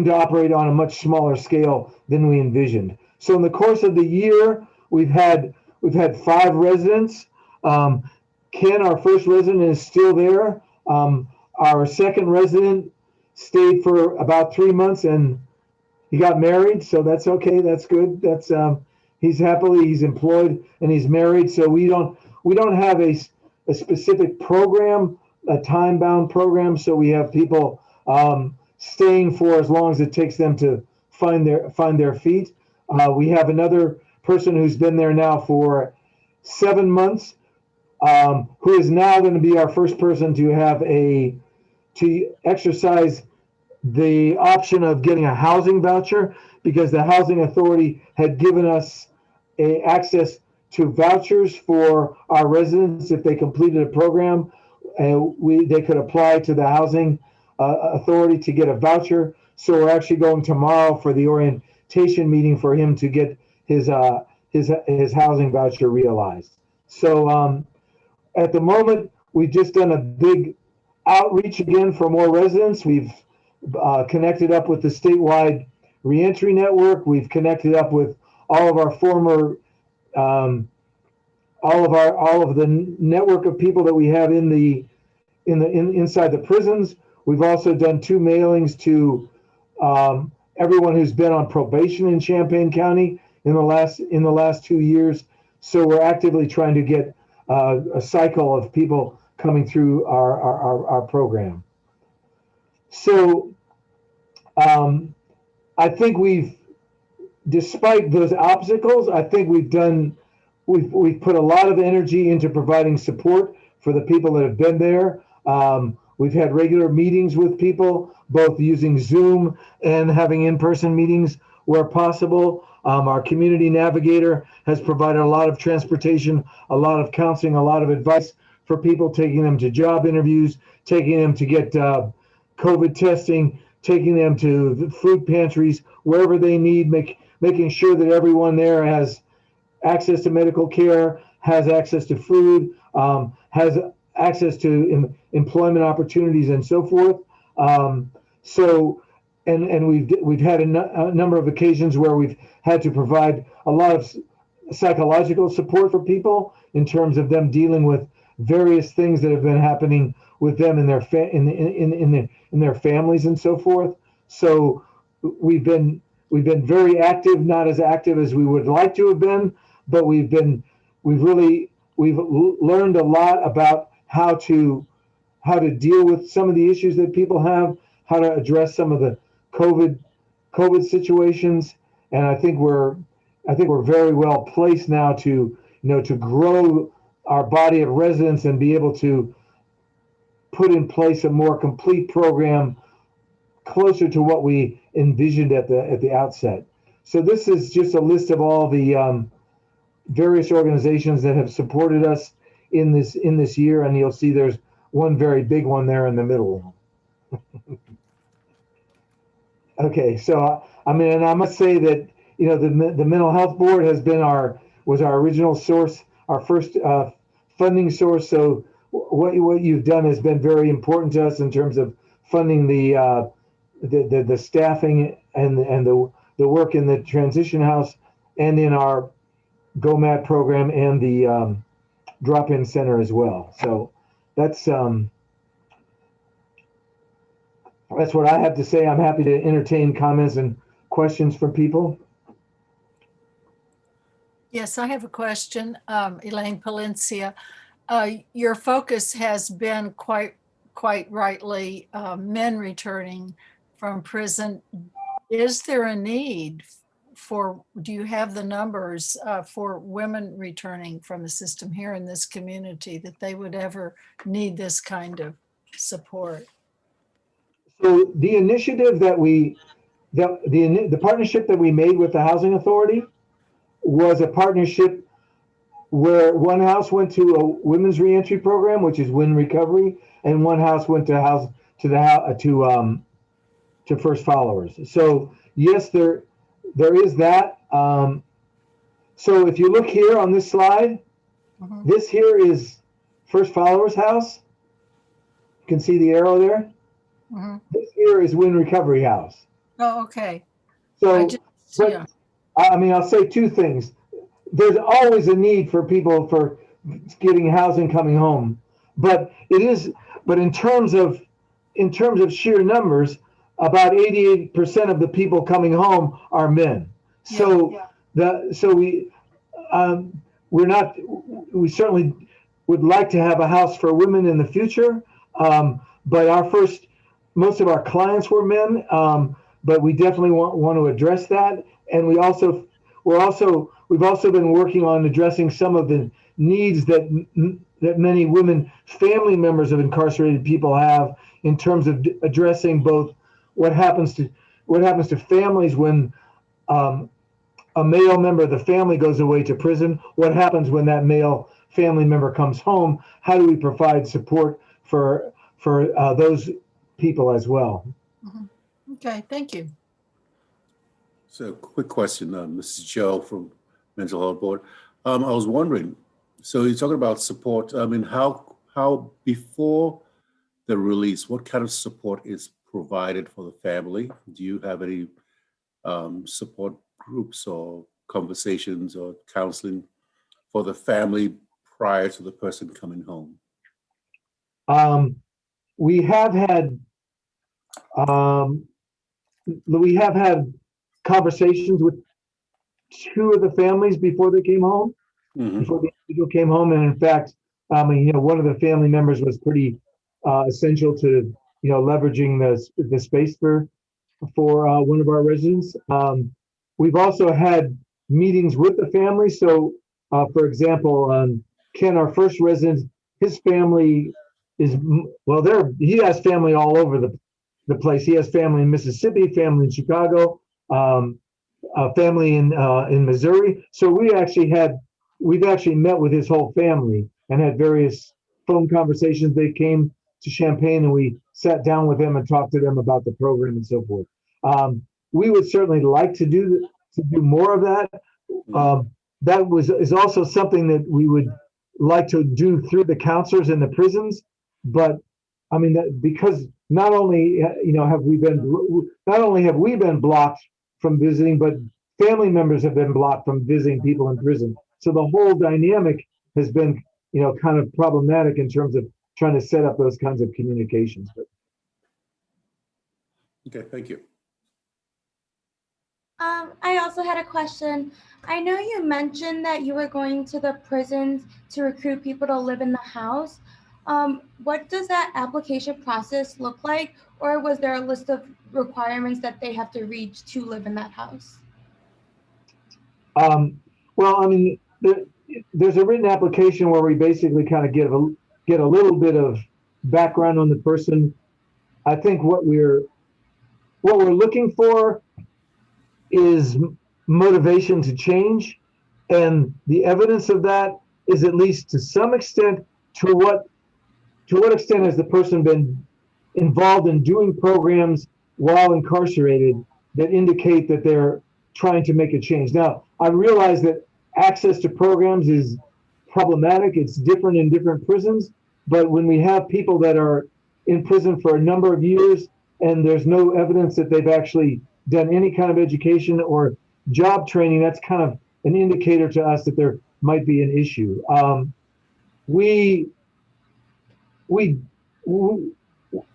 to operate on a much smaller scale than we envisioned. So in the course of the year, we've had we've had 5 residents. Ken, our first resident, is still there. Our second resident stayed for about 3 months and he got married, so that's okay. That's good. That's he's employed and he's married. So we don't have a specific program, a time-bound program. So we have people staying for as long as it takes them to find their feet. We have another person who's been there now for 7 months, who is now going to be our first person to exercise the option of getting a housing voucher, because the housing authority had given us access to vouchers for our residents if they completed a program. They could apply to the housing authority to get a voucher. So we're actually going tomorrow for the orientation meeting for him to get his housing voucher realized. So at the moment, we've just done a big outreach again for more residents. We've connected up with the statewide reentry network. We've connected up with all of our former, all of the network of people that we have inside the prisons. We've also done 2 mailings to everyone who's been on probation in Champaign County in the last 2 years. So we're actively trying to get a cycle of people coming through our program. So I think despite those obstacles, I think we've put a lot of energy into providing support for the people that have been there. We've had regular meetings with people, both using Zoom and having in-person meetings where possible. Our community navigator has provided a lot of transportation, a lot of counseling, a lot of advice for people, taking them to job interviews, taking them to get COVID testing, taking them to the food pantries, wherever they need, making sure that everyone there has access to medical care, has access to food, has access to employment opportunities, and so forth. And we've had a number of occasions where we've had to provide a lot of psychological support for people in terms of them dealing with various things that have been happening with them in their families and so forth. So we've been very active, not as active as we would like to have been, but we've learned a lot about how to deal with some of the issues that people have, how to address some of the COVID situations, and I think we're very well placed now to grow our body of residents and be able to put in place a more complete program closer to what we envisioned at the outset. So this is just a list of all the various organizations that have supported us in this year, and you'll see there's one very big one there in the middle. Okay, so I mean, and I must say that the mental health board was our original source, our first funding source. So what you've done has been very important to us in terms of funding the staffing and the work in the transition house and in our GOMAT program and the drop-in center as well. So that's what I have to say. I'm happy to entertain comments and questions from people. Yes, I have a question, Elaine Palencia. Your focus has been quite rightly men returning from prison. Is there a need do you have the numbers for women returning from the system here in this community that they would ever need this kind of support? So the initiative the partnership that we made with the Housing Authority was a partnership where one house went to a women's reentry program, which is WIN Recovery, and one house went to First Followers. So yes, there is that. So if you look here on this slide, this here is First Followers house. You can see the arrow there. This here is WIN Recovery house. Oh, okay. So, I mean, I'll say 2 things. there's always a need for people for getting housing coming home. But in terms of sheer numbers, about 88% of the people coming home are men. So we certainly would like to have a house for women in the future. But most of our clients were men. But we definitely want to address that. And we've also been working on addressing some of the needs that many women, family members of incarcerated people, have in terms of addressing both what happens to families when a male member of the family goes away to prison, what happens when that male family member comes home, how do we provide support for those people as well. Okay, thank you. So quick question, Mrs. Joe from Mental Health Board. I was wondering, so you're talking about support. I mean, how before the release, what kind of support is provided for the family? Do you have any support groups or conversations or counseling for the family prior to the person coming home? We have had conversations with two of the families before they came home, before the individual came home. And in fact, one of the family members was pretty essential to, leveraging the space for one of our residents. We've also had meetings with the family. So, for example, Ken, our first resident, his family he has family all over the place. He has family in Mississippi, family in Chicago, family in Missouri. So we've actually met with his whole family and had various phone conversations. They came to Champaign and we sat down with them and talked to them about the program and so forth. We would certainly like to do more of that. That is also something that we would like to do through the counselors in the prisons. But I mean, because not only have we been blocked from visiting, but family members have been blocked from visiting people in prison. So the whole dynamic has been, kind of problematic in terms of trying to set up those kinds of communications. Okay, thank you. I also had a question. I know you mentioned that you were going to the prisons to recruit people to live in the house. What does that application process look like? Or was there a list of requirements that they have to reach to live in that house? Well, I mean, there's a written application where we basically kind of get a little bit of background on the person. I think what we're looking for is motivation to change, and the evidence of that is, at least to some extent, to what extent has the person been involved in doing programs while incarcerated that indicate that they're trying to make a change. Now, I realize that access to programs is problematic. It's different in different prisons, but when we have people that are in prison for a number of years and there's no evidence that they've actually done any kind of education or job training, that's kind of an indicator to us that there might be an issue.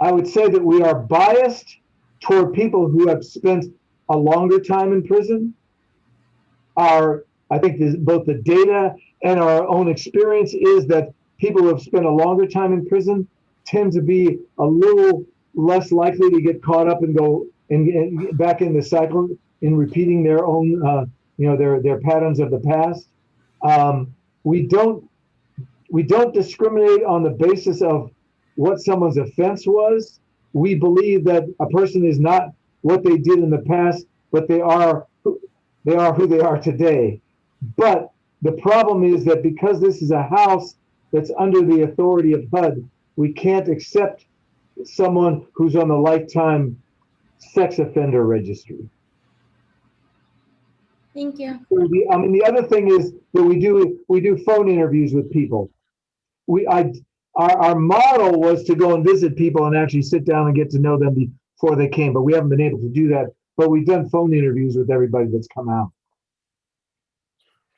I would say that we are biased toward people who have spent a longer time in prison. I think both the data and our own experience is that people who have spent a longer time in prison tend to be a little less likely to get caught up and go and back in the cycle in repeating their own, their patterns of the past. We don't discriminate on the basis of what someone's offense was. We believe that a person is not what they did in the past, but they are who they are today. But the problem is that because this is a house that's under the authority of HUD, we can't accept someone who's on the lifetime sex offender registry. Thank you. The other thing is that we do phone interviews with people. Our model was to go and visit people and actually sit down and get to know them before they came, but we haven't been able to do that. But we've done phone interviews with everybody that's come out.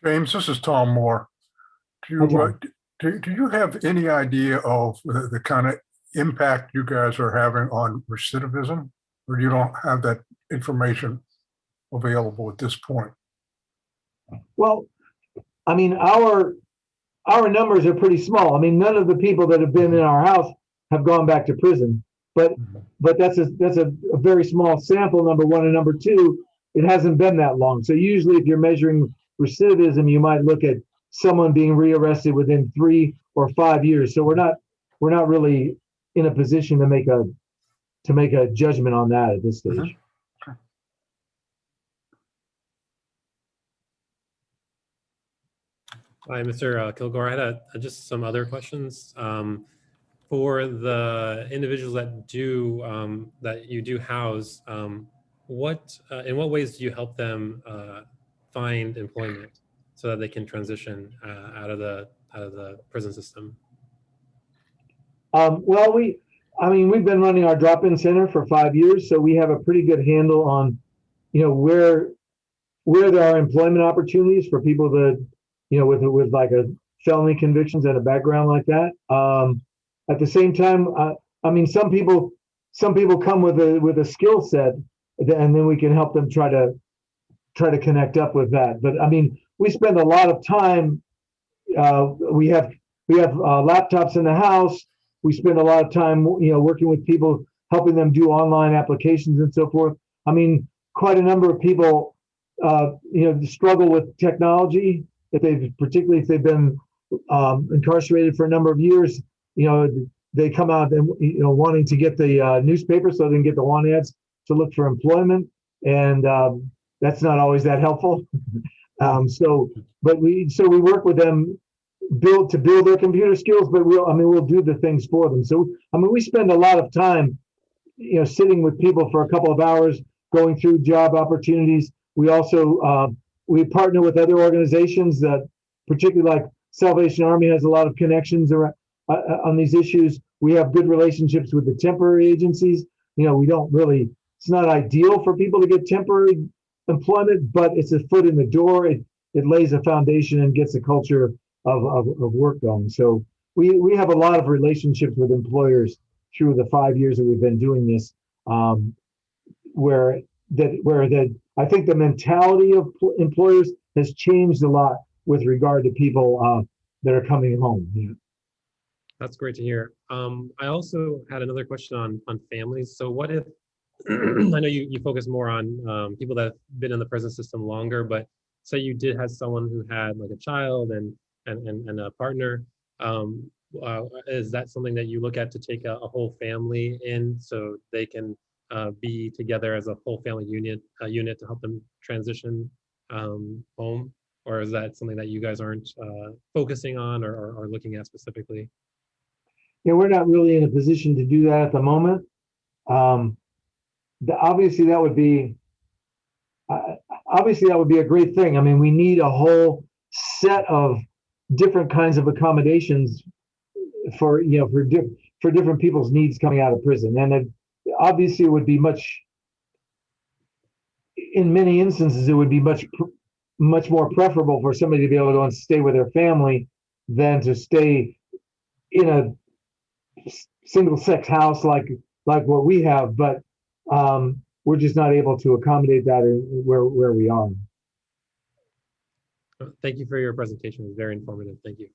James, this is Tom Moore. Hi, Tom. Do you have any idea of the kind of impact you guys are having on recidivism? Or you don't have that information available at this point? Well, I mean, our numbers are pretty small. I mean, none of the people that have been in our house have gone back to prison, but that's a very small sample, number one, and number two, it hasn't been that long. So usually if you're measuring recidivism, you might look at someone being rearrested within 3 or 5 years. So we're not really in a position to make a judgment on that at this stage. Hi, Mr. Kilgore. I had just some other questions. For the individuals that you do house, in what ways do you help them find employment so that they can transition out of the prison system? Well, we've been running our drop-in center for 5 years, so we have a pretty good handle on, where there are employment opportunities for people that, with like a felony convictions and a background like that. At the same time, some people come with a skill set, and then we can help them try to connect up with that. But we spend a lot of time. We have laptops in the house. We spend a lot of time, working with people, helping them do online applications and so forth. Quite a number of people, struggle with technology. Particularly if they've been incarcerated for a number of years, they come out and wanting to get the newspaper so they can get the want ads to look for employment, and that's not always that helpful. We work with them to build their computer skills, but we'll do the things for them. So we spend a lot of time, sitting with people for a couple of hours, going through job opportunities. We also we partner with other organizations that, particularly like Salvation Army, has a lot of connections around, on these issues. We have good relationships with the temporary agencies. It's not ideal for people to get temporary employment, but it's a foot in the door. It lays a foundation and gets a culture of work going. So we have a lot of relationships with employers through the 5 years that we've been doing this, where I think the mentality of employers has changed a lot with regard to people that are coming home. Yeah. That's great to hear. I also had another question on families. So what if, I know you focus more on people that have been in the prison system longer, but say you did have someone who had like a child and a partner, is that something that you look at to take a whole family in so they can be together as a whole family unit to help them transition home? Or is that something that you guys aren't focusing on or looking at specifically? Yeah, we're not really in a position to do that at the moment. Obviously, that would be a great thing. We need a whole set of different kinds of accommodations for different people's needs coming out of prison, and obviously it would be in many instances, it would be much more preferable for somebody to be able to go and stay with their family than to stay in a single sex house like what we have. But we're just not able to accommodate that where we are. Thank you for your presentation. It was very informative. Thank you.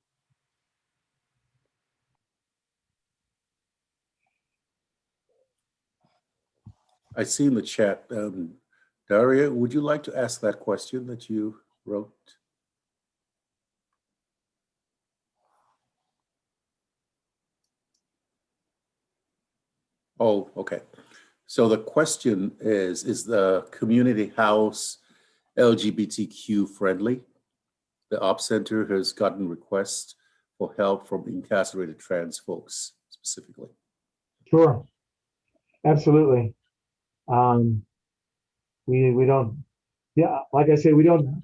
I see in the chat, Daria, would you like to ask that question that you wrote? Oh, okay. So the question is the community house LGBTQ friendly? The Op Center has gotten requests for help from incarcerated trans folks specifically. Sure, absolutely. We don't, yeah, like I say, we don't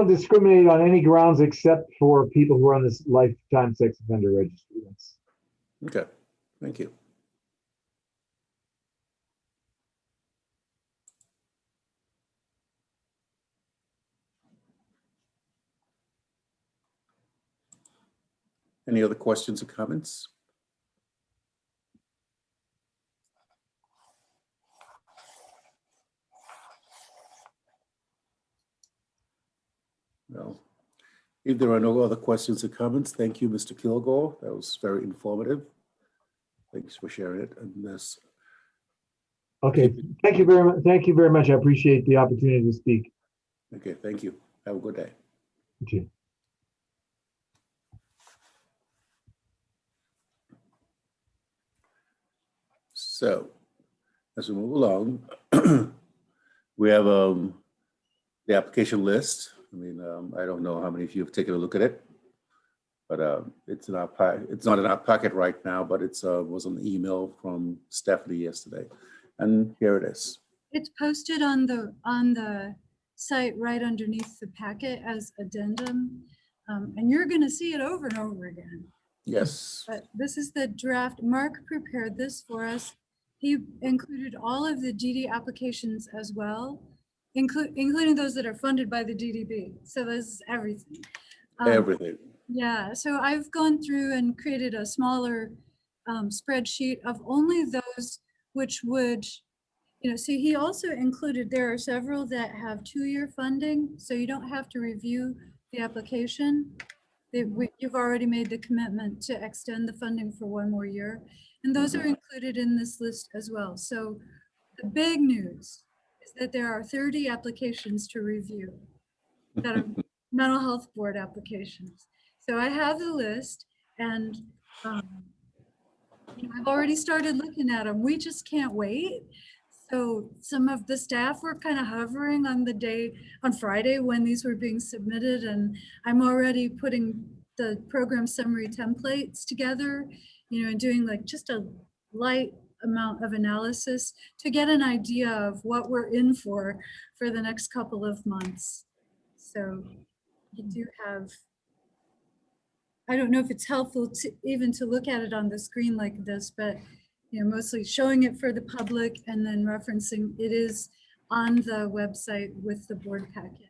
discriminate on any grounds except for people who are on this lifetime sex offender registry. Okay, thank you. Any other questions or comments? Well, if there are no other questions or comments, thank you, Mr. Kilgore. That was very informative. Thanks for sharing it. And this. Okay, thank you very much. Thank you very much. I appreciate the opportunity to speak. Okay, thank you. Have a good day. Thank you. So, as we move along, we have the application list. I mean, I don't know how many of you have taken a look at it, but it's in our it's not in our packet right now, but it's was an email from Stephanie yesterday, and here it is. It's posted on the site right underneath the packet as addendum, and you're going to see it over and over again. Yes. But this is the draft. Mark prepared this for us. He included all of the DD applications as well, including those that are funded by the DDB. So this is everything. Everything. Yeah, so I've gone through and created a smaller spreadsheet of only those which would, see, he also included, there are several that have 2-year funding, so you don't have to review the application. You've already made the commitment to extend the funding for 1 more year. And those are included in this list as well. So the big news is that there are 30 applications to review that are mental health board applications. So I have the list, and I've already started looking at them. We just can't wait. So some of the staff were kind of hovering on the day on Friday when these were being submitted, and I'm already putting the program summary templates together, and doing like just a light amount of analysis to get an idea of what we're in for the next couple of months. So you do have, I don't know if it's helpful to even to look at it on the screen like this, but mostly showing it for the public and then referencing it is on the website with the board packet.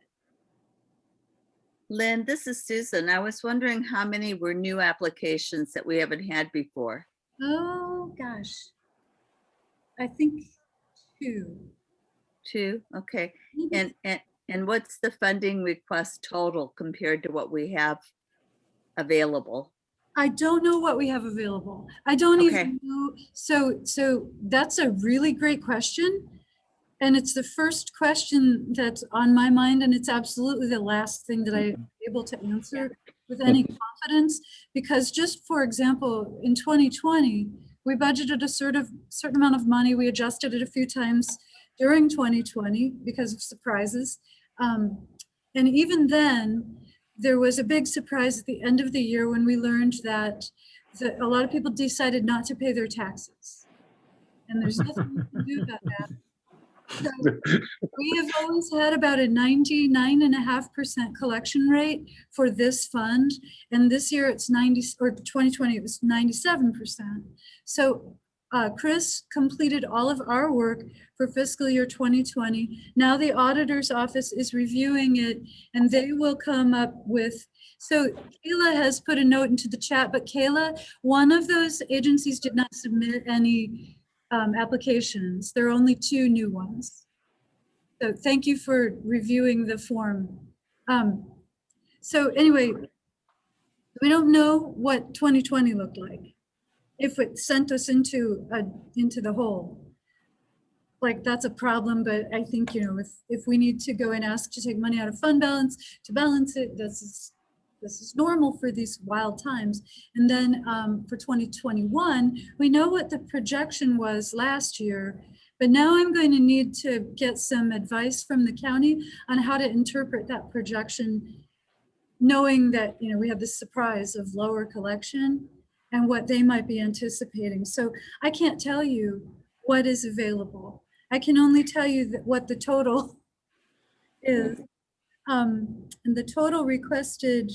Lynn, this is Susan. I was wondering how many were new applications that we haven't had before. Oh gosh, I think 2. 2, okay. And what's the funding request total compared to what we have available? I don't know what we have available. I don't even know. So that's a really great question. And it's the first question that's on my mind. And it's absolutely the last thing that I'm able to answer with any confidence. Because just for example, in 2020, we budgeted a certain amount of money. We adjusted it a few times during 2020 because of surprises. And even then, there was a big surprise at the end of the year when we learned that a lot of people decided not to pay their taxes. And there's nothing we can do about that. So we have always had about a 99.5% collection rate for this fund. And this year it's 2020, it was 97%. So Chris completed all of our work for fiscal year 2020. Now the auditor's office is reviewing it, and they will come up with, so Kayla has put a note into the chat, but Kayla, one of those agencies did not submit any applications. There are only 2 new ones. So thank you for reviewing the form. So anyway, we don't know what 2020 looked like. If it sent us into the hole, like that's a problem. But I think if we need to go and ask to take money out of fund balance to balance it, this is normal for these wild times. And then for 2021, we know what the projection was last year, but now I'm going to need to get some advice from the county on how to interpret that projection, knowing that we have this surprise of lower collection and what they might be anticipating. So I can't tell you what is available. I can only tell you what the total is. And the total requested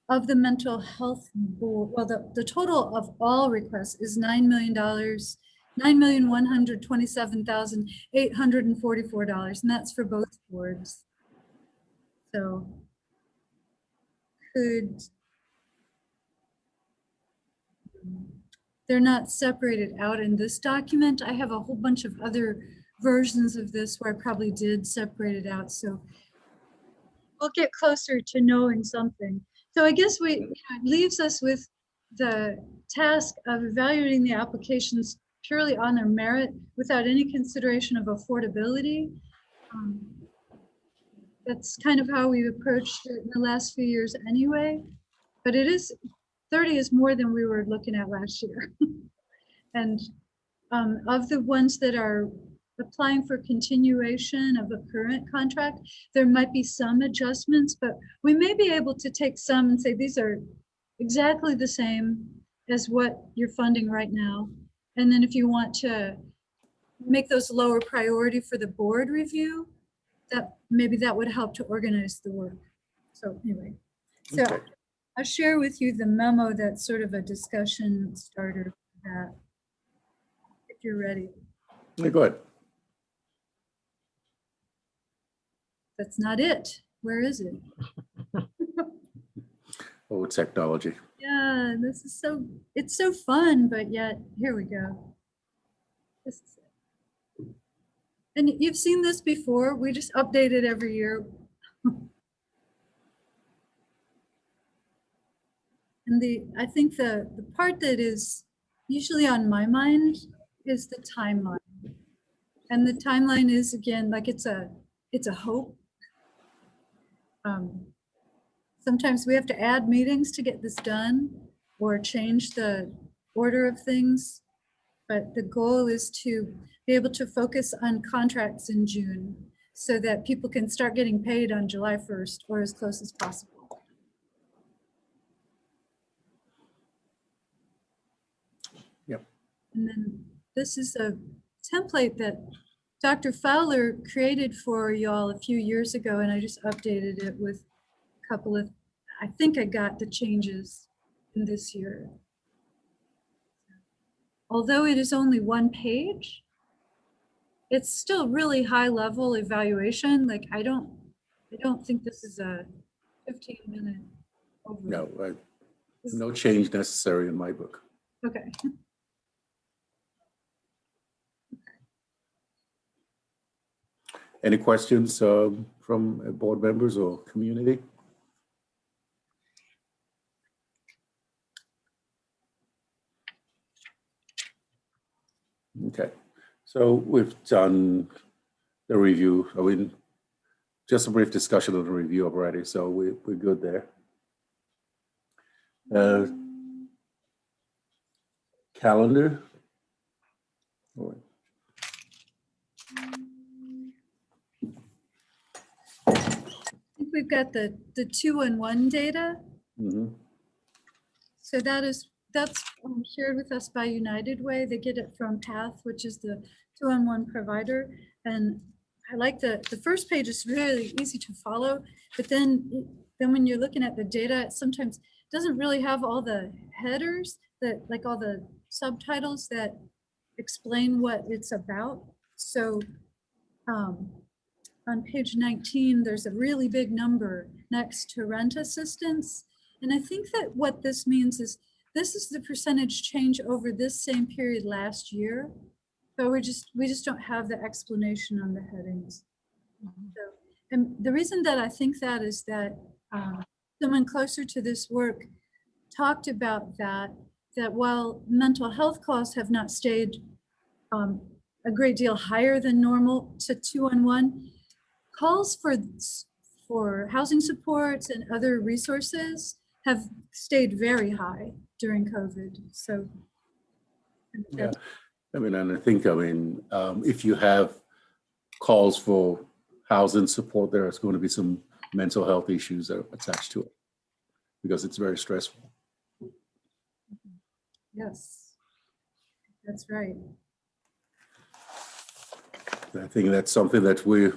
of the mental health board, well, the total of all requests is $9 million, $9,127,844, and that's for both boards. So could they're not separated out in this document. I have a whole bunch of other versions of this where I probably did separate it out. So we'll get closer to knowing something. So I guess it leaves us with the task of evaluating the applications purely on their merit without any consideration of affordability. That's kind of how we've approached it in the last few years anyway. But 30 is more than we were looking at last year. And of the ones that are applying for continuation of a current contract, there might be some adjustments, but we may be able to take some and say these are exactly the same as what you're funding right now. And then if you want to make those lower priority for the board review, that maybe that would help to organize the work. So anyway, so Okay. I'll share with you the memo that's sort of a discussion starter for that, if you're ready. Yeah, go ahead. That's not it. Where is it? Oh, technology. Yeah, this is it's so fun, but yet, here we go. This is it. And you've seen this before. We just update it every year. And I think the part that is usually on my mind is the timeline. And the timeline is, again, like it's a hope. Sometimes we have to add meetings to get this done or change the order of things. But the goal is to be able to focus on contracts in June so that people can start getting paid on July 1st or as close as possible. Yep. And then this is a template that Dr. Fowler created for y'all a few years ago, and I just updated it with a couple of, I think I got the changes in this year. Although it is only one page, it's still really high level evaluation. Like I don't think this is a 15-minute overview. No, no change necessary in my book. Okay. Any questions from board members or community? Okay, so we've done the review. I mean, just a brief discussion of the review already, so we're good there. Calendar. I think we've got the 2-in-1 data. Mm-hmm. So that's shared with us by United Way. They get it from PATH, which is the 2-in-1 provider. And I like the first page is really easy to follow, but then when you're looking at the data, it sometimes doesn't really have all the headers that, like all the subtitles that explain what it's about. So on page 19, there's a really big number next to rent assistance. And I think that what this means is this is the percentage change over this same period last year. But we just don't have the explanation on the headings. So, and the reason that I think that is that someone closer to this work talked about that while mental health costs have not stayed a great deal higher than normal to 2-in-1, calls for housing supports and other resources have stayed very high during COVID. So yeah, I mean, and I think, if you have calls for housing support, there's going to be some mental health issues that are attached to it because it's very stressful. Yes, that's right. I think that's something that we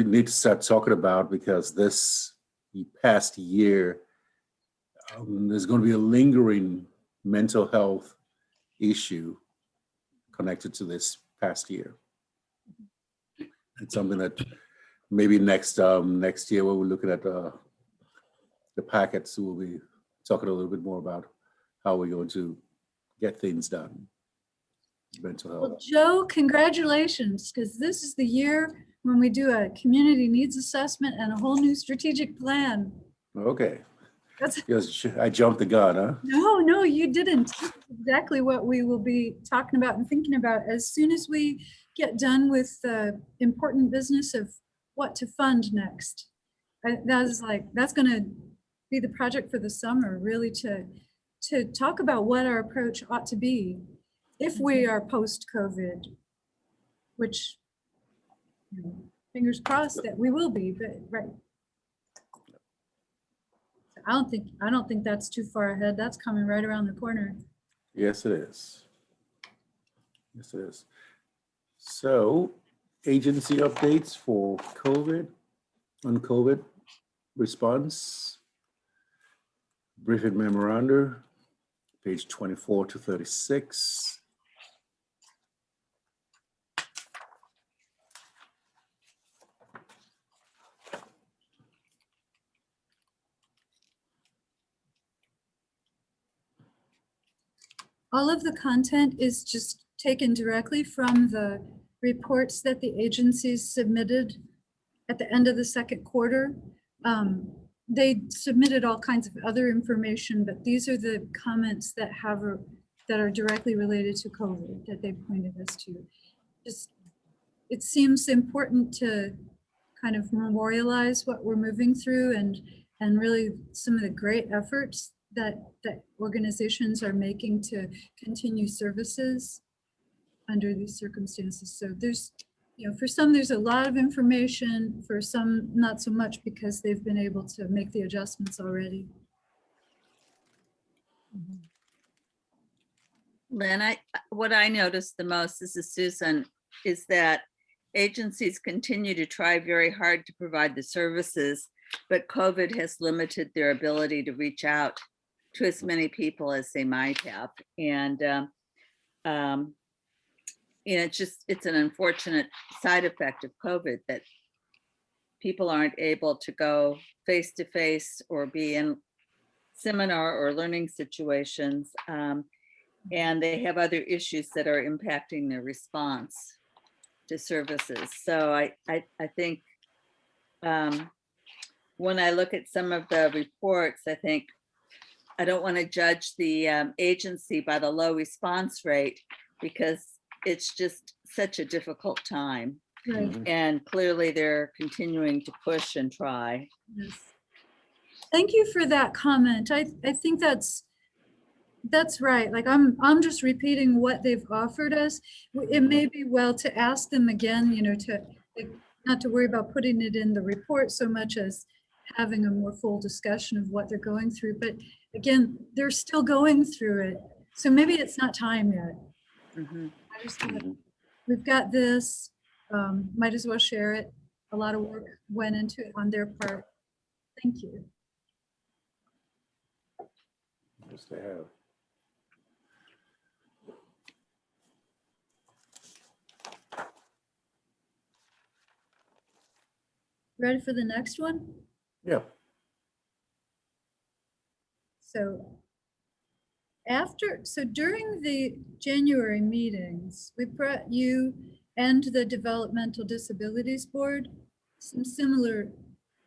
need to start talking about because this past year, there's going to be a lingering mental health issue connected to this past year. It's something that maybe next year when we're looking at the packets, we'll be talking a little bit more about how we're going to get things done. Mental Well, health. Joe, congratulations, because this is the year when we do a community needs assessment and a whole new strategic plan. Okay. That's Because I jumped the gun, huh? no, you didn't. This is exactly what we will be talking about and thinking about as soon as we get done with the important business of what to fund next. That's going to be the project for the summer, really to talk about what our approach ought to be if we are post-COVID, which, you know, fingers crossed that we will be, but right. I don't think that's too far ahead. That's coming right around the corner. Yes, it is. Yes, it is. So, agency updates for COVID, on COVID response, briefing memoranda, page 24 to 36. All of the content is just taken directly from the reports that the agencies submitted at the end of the second quarter. They submitted all kinds of other information, but these are the comments that are directly related to COVID that they pointed us to. Just, it seems important to kind of memorialize what we're moving through and really some of the great efforts that organizations are making to continue services under these circumstances. So there's, you know, for some there's a lot of information, for some not so much because they've been able to make the adjustments already. Lynn, what I noticed the most, this is Susan, is that agencies continue to try very hard to provide the services, but COVID has limited their ability to reach out to as many people as they might have. And you know, it's an unfortunate side effect of COVID that people aren't able to go face to face or be in seminar or learning situations. And they have other issues that are impacting their response to services. So I think when I look at some of the reports, I think I don't want to judge the agency by the low response rate because it's just such a difficult time. Right. And clearly they're continuing to push and try. Yes. Thank you for that comment. I think that's right. Like I'm just repeating what they've offered us. It may be well to ask them again, you know, to not to worry about putting it in the report so much as having a more full discussion of what they're going through. But again, they're still going through it. So maybe it's not time yet. Mhm. I just thought, we've got this, might as well share it. A lot of work went into it on their part. Thank you. Yes, they have. Ready for the next one? Yeah. So during the January meetings, we brought you and the Developmental Disabilities Board some similar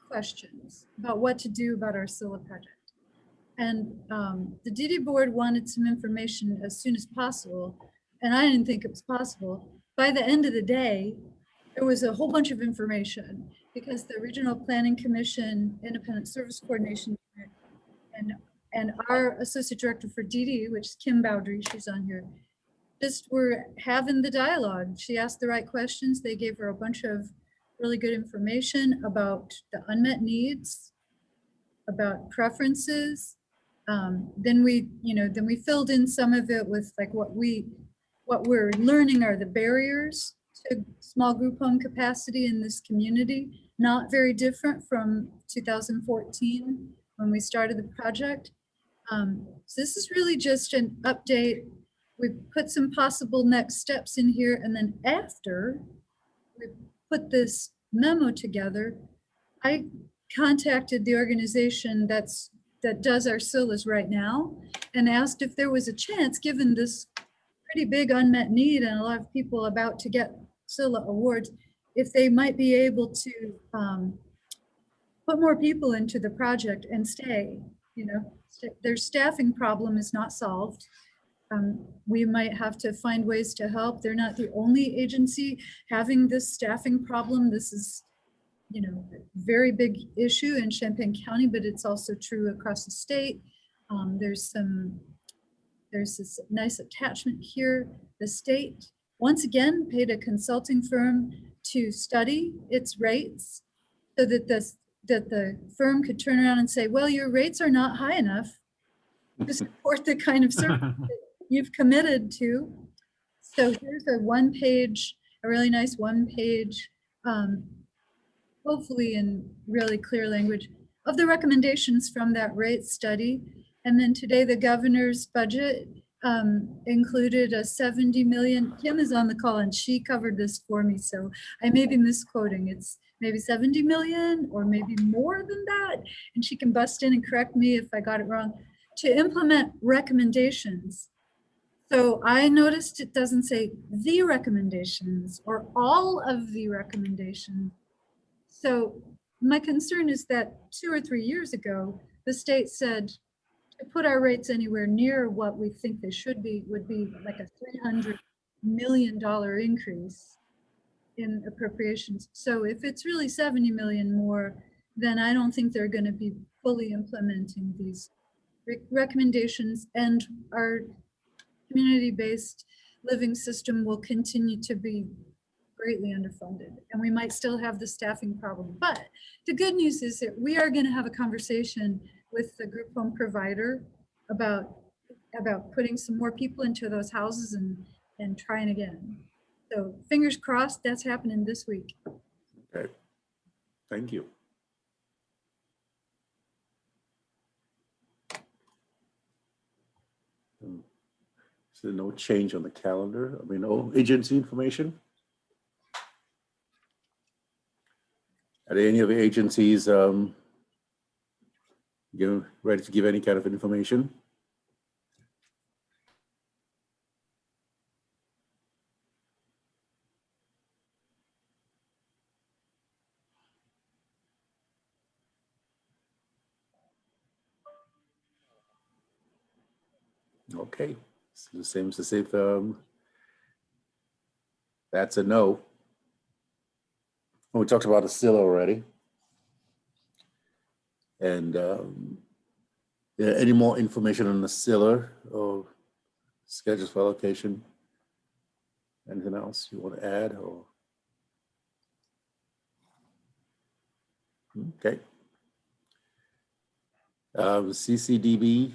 questions about what to do about our SILA project. And the DD board wanted some information as soon as possible, and I didn't think it was possible. By the end of the day, there was a whole bunch of information because the Regional Planning Commission, Independent Service Coordination Unit, and our Associate Director for DD, which is Kim Bowdry, she's on here, just were having the dialogue. She asked the right questions. They gave her a bunch of really good information about the unmet needs, about preferences. Then we filled in some of it with like what we're learning are the barriers to small group home capacity in this community, not very different from 2014 when we started the project. So this is really just an update. We put some possible next steps in here, and then after we put this memo together, I contacted the organization that's that does our SILAs right now, and asked if there was a chance, given this pretty big unmet need and a lot of people about to get SILA awards, if they might be able to put more people into the project and stay. You know, their staffing problem is not solved. We might have to find ways to help. They're not the only agency having this staffing problem. This is, you know, a very big issue in Champaign County, but it's also true across the state. There's this nice attachment here. The state, once again, paid a consulting firm to study its rates so that the firm could turn around and say, well, your rates are not high enough to support the kind of service that you've committed to. So here's a one-page, a really nice one-page, hopefully in really clear language, of the recommendations from that rate study. And then today the governor's budget included a 70 million. Kim is on the call and she covered this for me, so I may be misquoting. It's maybe 70 million or maybe more than that. And she can bust in and correct me if I got it wrong, to implement recommendations. So I noticed it doesn't say the recommendations or all of the recommendations. So my concern is that 2 or 3 years ago, the state said to put our rates anywhere near what we think they should be would be like a $300 million increase in appropriations. So if it's really 70 million more, then I don't think they're going to be fully implementing these recommendations, and our community-based living system will continue to be greatly underfunded, and we might still have the staffing problem. But the good news is that we are going to have a conversation with the group home provider about putting some more people into those houses and trying again. So fingers crossed that's happening this week. Okay, thank you. So no change on the calendar. I mean, no agency information. Are there any of the agencies ready to give any kind of information? Okay, so it seems as if that's a no. We talked about the SILA already. And any more information on the SILA or schedules for allocation? Anything else you want to add? Or okay. CCDDB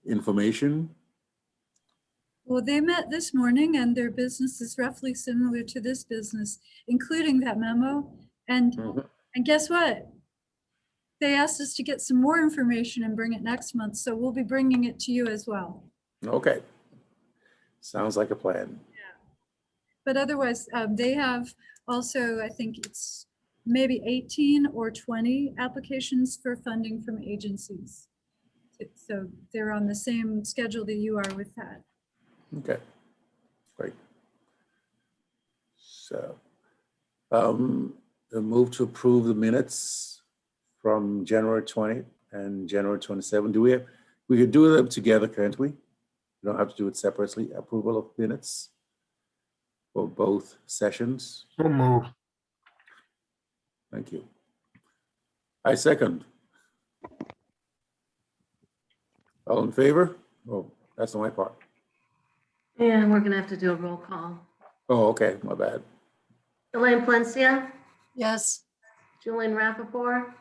information. Well, they met this morning and their business is roughly similar to this business, including that memo. And guess what? They asked us to get some more information and bring it next month. So we'll be bringing it to you as well. Okay. Sounds like a plan. Yeah. But otherwise, they have also, I think it's maybe 18 or 20 applications for funding from agencies. So they're on the same schedule that you are with that. Okay, great. So, the move to approve the minutes from January 20 and January 27. We could do them together, can't we? We don't have to do it separately. Approval of minutes for both sessions. So move. Thank you. I second. All in favor? Oh, that's not my part. And we're gonna have to do a roll call. Oh, okay, my bad. Elaine Palencia, Yes. Julian Rappaport,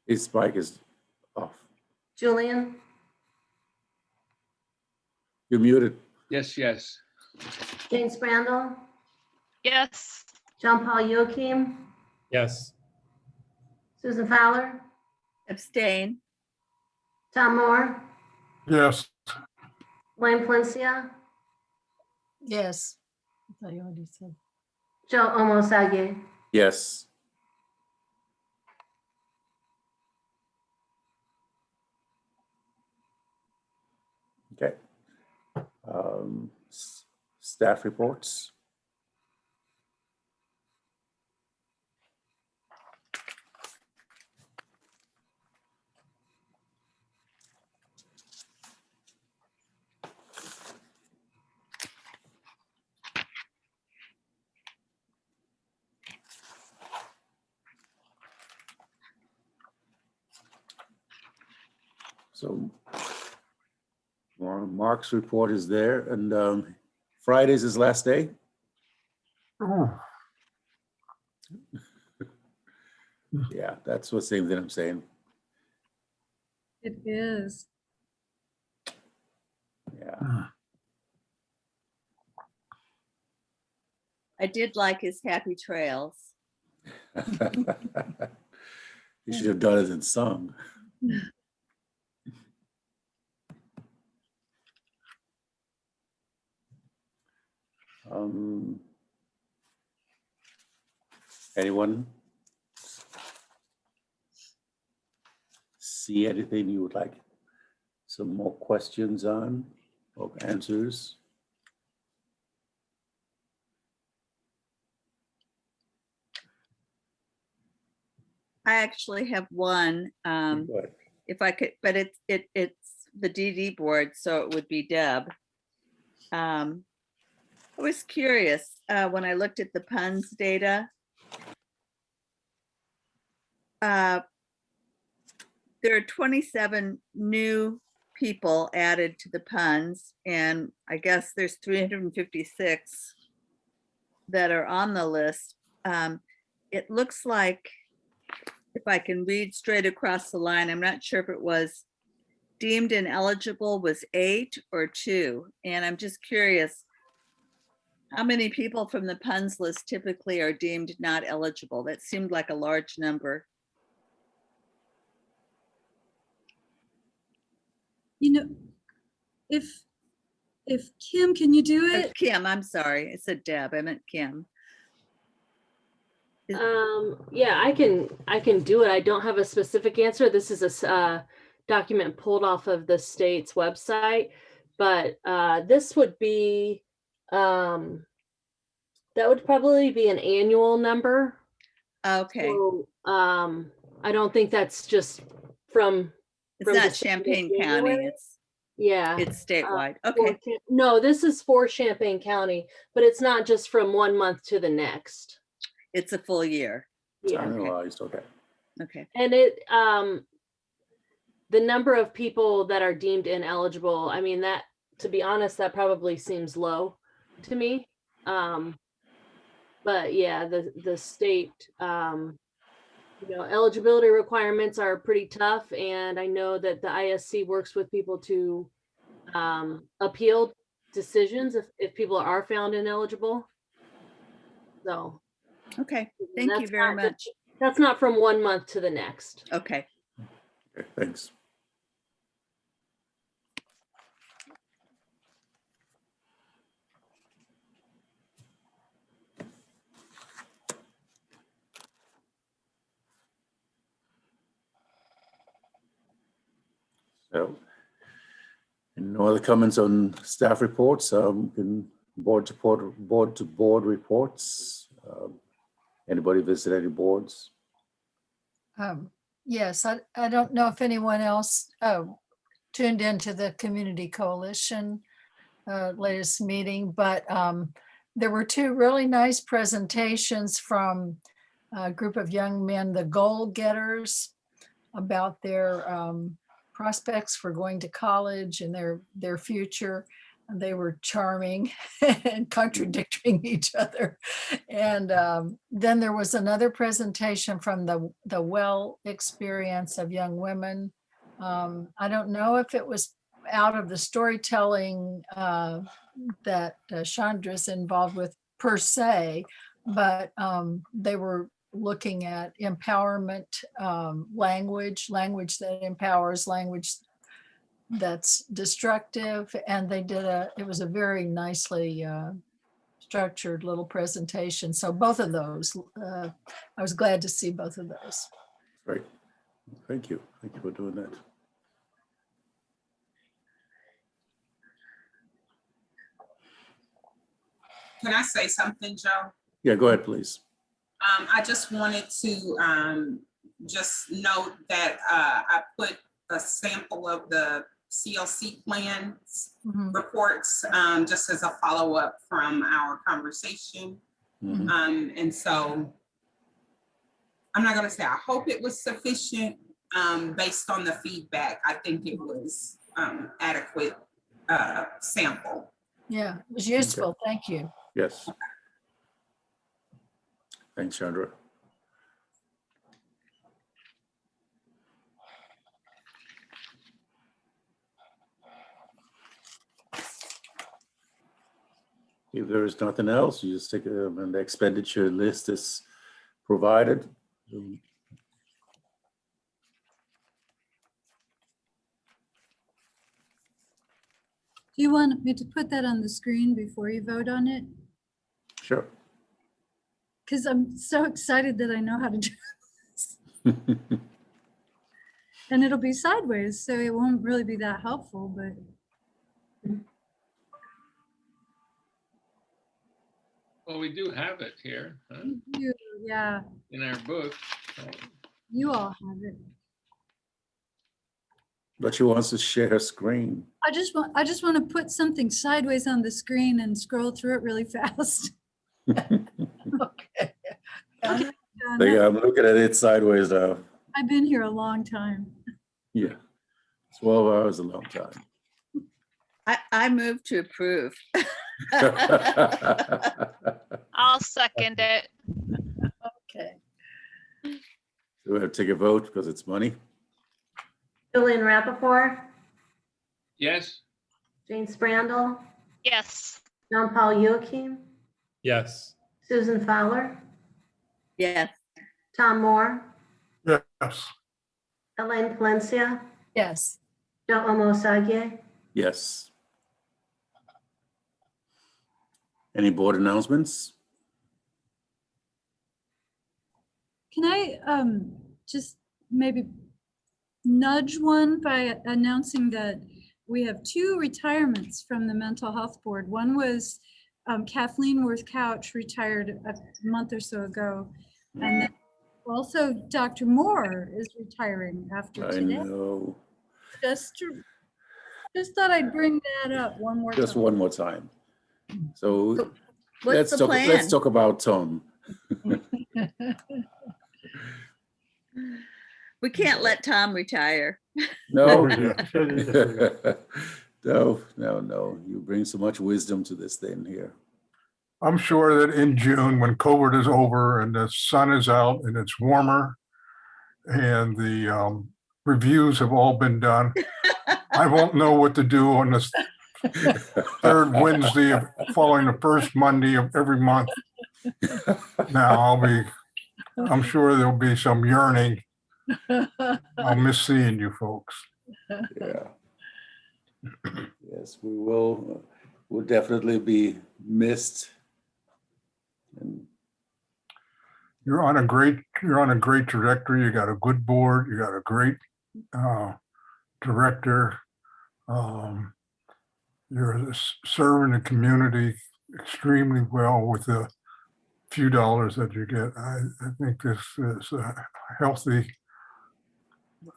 His mic is off. Julian, You're muted. Yes, yes. Jane Sprandel, Yes. John Paul Joachim, Yes. Susan Fowler, Abstain. Tom Moore, Yes. Elaine Palencia, Yes. I thought you already said. Joe Omosage. Yes. Okay. Staff reports. So Mark's report is there, and Friday's his last day. Oh, Yeah, that's the same thing I'm saying. It is. Yeah. I did like his happy trails. You should have done it in song. Anyone see anything you would like some more questions on or answers? I actually have one, Go ahead. if I could, but it's the DD board, so it would be Deb. I was curious, when I looked at the puns data. There are 27 new people added to the puns, and I guess there's 356 that are on the list. It looks like, if I can read straight across the line, I'm not sure if it was deemed ineligible was 8 or 2. And I'm just curious, how many people from the puns list typically are deemed not eligible? That seemed like a large number. You know, if Kim, can you do it? Kim, I'm sorry. I said Deb, I meant Kim. Yeah, I can do it. I don't have a specific answer. This is a document pulled off of the state's website, but this would be that would probably be an annual number. Okay, So I don't think that's just from it's from not December to Champaign County, January. it's It's statewide. for Okay, No, this is for Champaign County, but it's not just from 1 month to the next. it's a full year. Yeah. Analyzed, okay. Okay, And it the number of people that are deemed ineligible, I mean, that, to be honest, that probably seems low to me. But yeah, the state eligibility requirements are pretty tough, and I know that the ISC works with people to appeal decisions if people are found ineligible. So okay, thank you that's very not just- much. That's not from 1 month to the next. Okay, Okay, thanks. So, and no other comments on staff reports, in board to board reports. Anybody visit any boards? Yes, I don't know if anyone else tuned into the Community Coalition latest meeting, but there were 2 really nice presentations from a group of young men, the goal getters, about their prospects for going to college and their future. And they were charming and contradicting each other. And then there was another presentation from the well experience of young women. I don't know if it was out of the storytelling that Chandra's involved with per se, but they were looking at empowerment language that empowers, language that's destructive. And they did it was a very nicely structured little presentation. So both of those, I was glad to see both of those. Great. Thank you. Thank you for doing that. Can I say something, Joe? Yeah, go ahead, please. I just wanted to just note that I put a sample of the CLC plans reports just as a follow-up from our conversation. And so I'm not going to say I hope it was sufficient based on the feedback. I think it was adequate sample. Yeah, it was useful. Thank you. Yes. Thanks, Chandra. If there is nothing else, you just take an expenditure list is provided. Do you want me to put that on the screen before you vote on it? Sure. Because I'm so excited that I know how to do this. And it'll be sideways, so it won't really be that helpful, but. Well, we do have it here, huh? Yeah, In our book. you all have it. But she wants to share her screen. I just want to put something sideways on the screen and scroll through it really fast. Okay. Okay, I'm looking at it sideways now. I've been here a long time. Yeah. 12 hours is a long time. I move to approve. I'll second it. Okay. So we have to take a vote because it's money. Julian Rappaport, Yes? Jane Sprandel, Yes. John Paul Joachim, Yes. Susan Fowler, Yes. Tom Moore, Yes. Elaine Valencia, Yes. Joe Omosage. Yes. Any board announcements? Can I just maybe nudge one by announcing that we have 2 retirements from the Mental Health Board. One was Kathleen Worth Couch retired a month or so ago. And then also Dr. Moore is retiring after I today. know. Just thought I'd bring that up one more Just time. one more time. So What's the plan? let's talk about Tom. We can't let Tom retire. No. No. You bring so much wisdom to this thing here. I'm sure that in June, when COVID is over and the sun is out and it's warmer and the reviews have all been done, I won't know what to do on this third Wednesday of following the first Monday of every month. Now I'm sure there'll be some yearning. I'll miss seeing you folks. Yeah. Yes, we will. We'll definitely be missed. And You're on a great trajectory. You got a good board. You got a great director. You're serving the community extremely well with the few dollars that you get. I think this is a healthy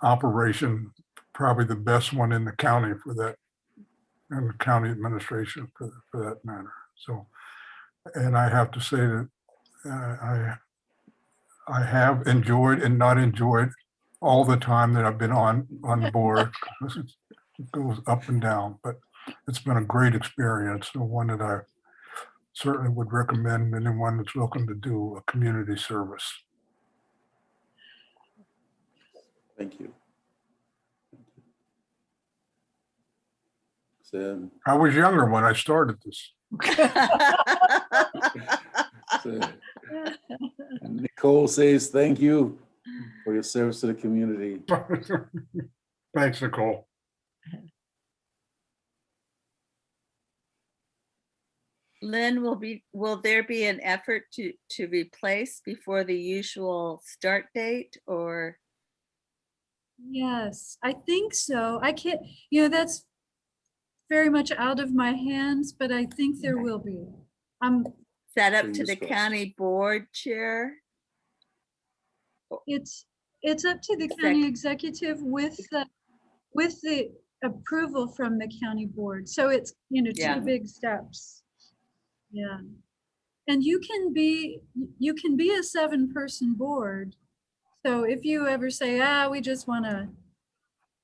operation, probably the best one in the county for that, and the county administration for that matter. So, and I have to say that I have enjoyed and not enjoyed all the time that I've been on the board. It goes up and down, but it's been a great experience, and one that I certainly would recommend anyone that's looking to do a community service. thank you. So, I was younger when I started this. and Nicole says thank you for your service to the community. Thanks, Nicole. Lynn, will there be an effort to replace before the usual start date, or? Yes, I think so. I can't, that's very much out of my hands, but I think there will be. Set up to Fingers the crossed. county board chair? It's up to the county executive with the approval from the county board. So it's, Yeah. two big steps. Yeah. And you can be a 7-person board. So if you ever say, we just want to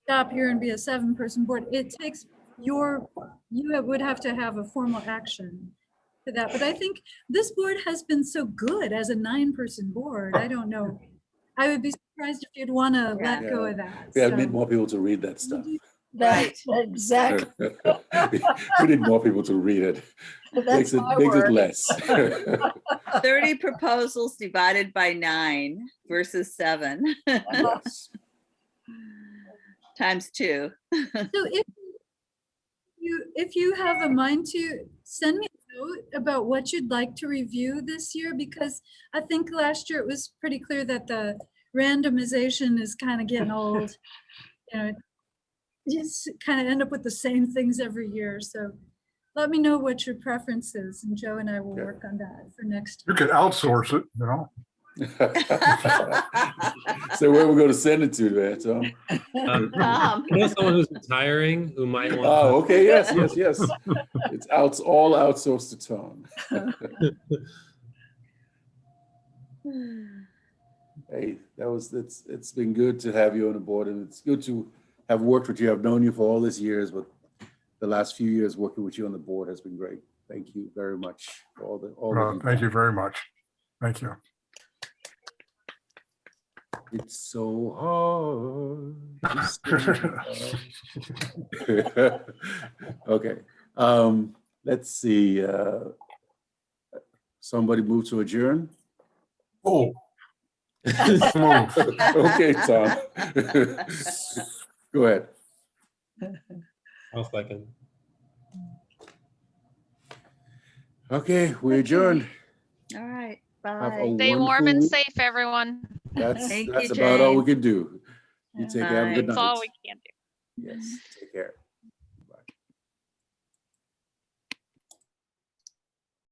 stop here and be a 7-person board, it takes you would have to have a formal action for that. But I think this board has been so good as a 9-person board. I don't know. I would be surprised if you'd want to let go of that. Yeah, So- we need more people to read that stuff. Right, exactly. We need more people to read it. That's Makes it my makes it word. less. 30 proposals divided by 9 versus 7 Yes. times 2. So if you have a mind to send me a note about what you'd like to review this year, because I think last year it was pretty clear that the randomization is kind of getting old. You just kind of end up with the same things every year. So let me know what your preference is, and Joe and I will work on that for next You year. could outsource it, you know? So where we going to send it to, man, Tom? Tom. I know someone who's retiring who might want. Oh, okay, yes. It's all outsourced to Tom. Hey, it's been good to have you on the board, and it's good to have worked with you. I've known you for all these years, but the last few years working with you on the board has been great. Thank you very much for all that Thank you very much. Thank you. It's so hard to stay. Okay. Let's see. Somebody move to adjourn. Oh. Okay, Tom. Go ahead. I'll second. Okay, we adjourned. All right, Have a bye. Stay warm wonderful and week. safe, everyone. That's Thank that's you, about all we Jane. can do. You take care. Have a good That's night. all we can do. Yes, take care.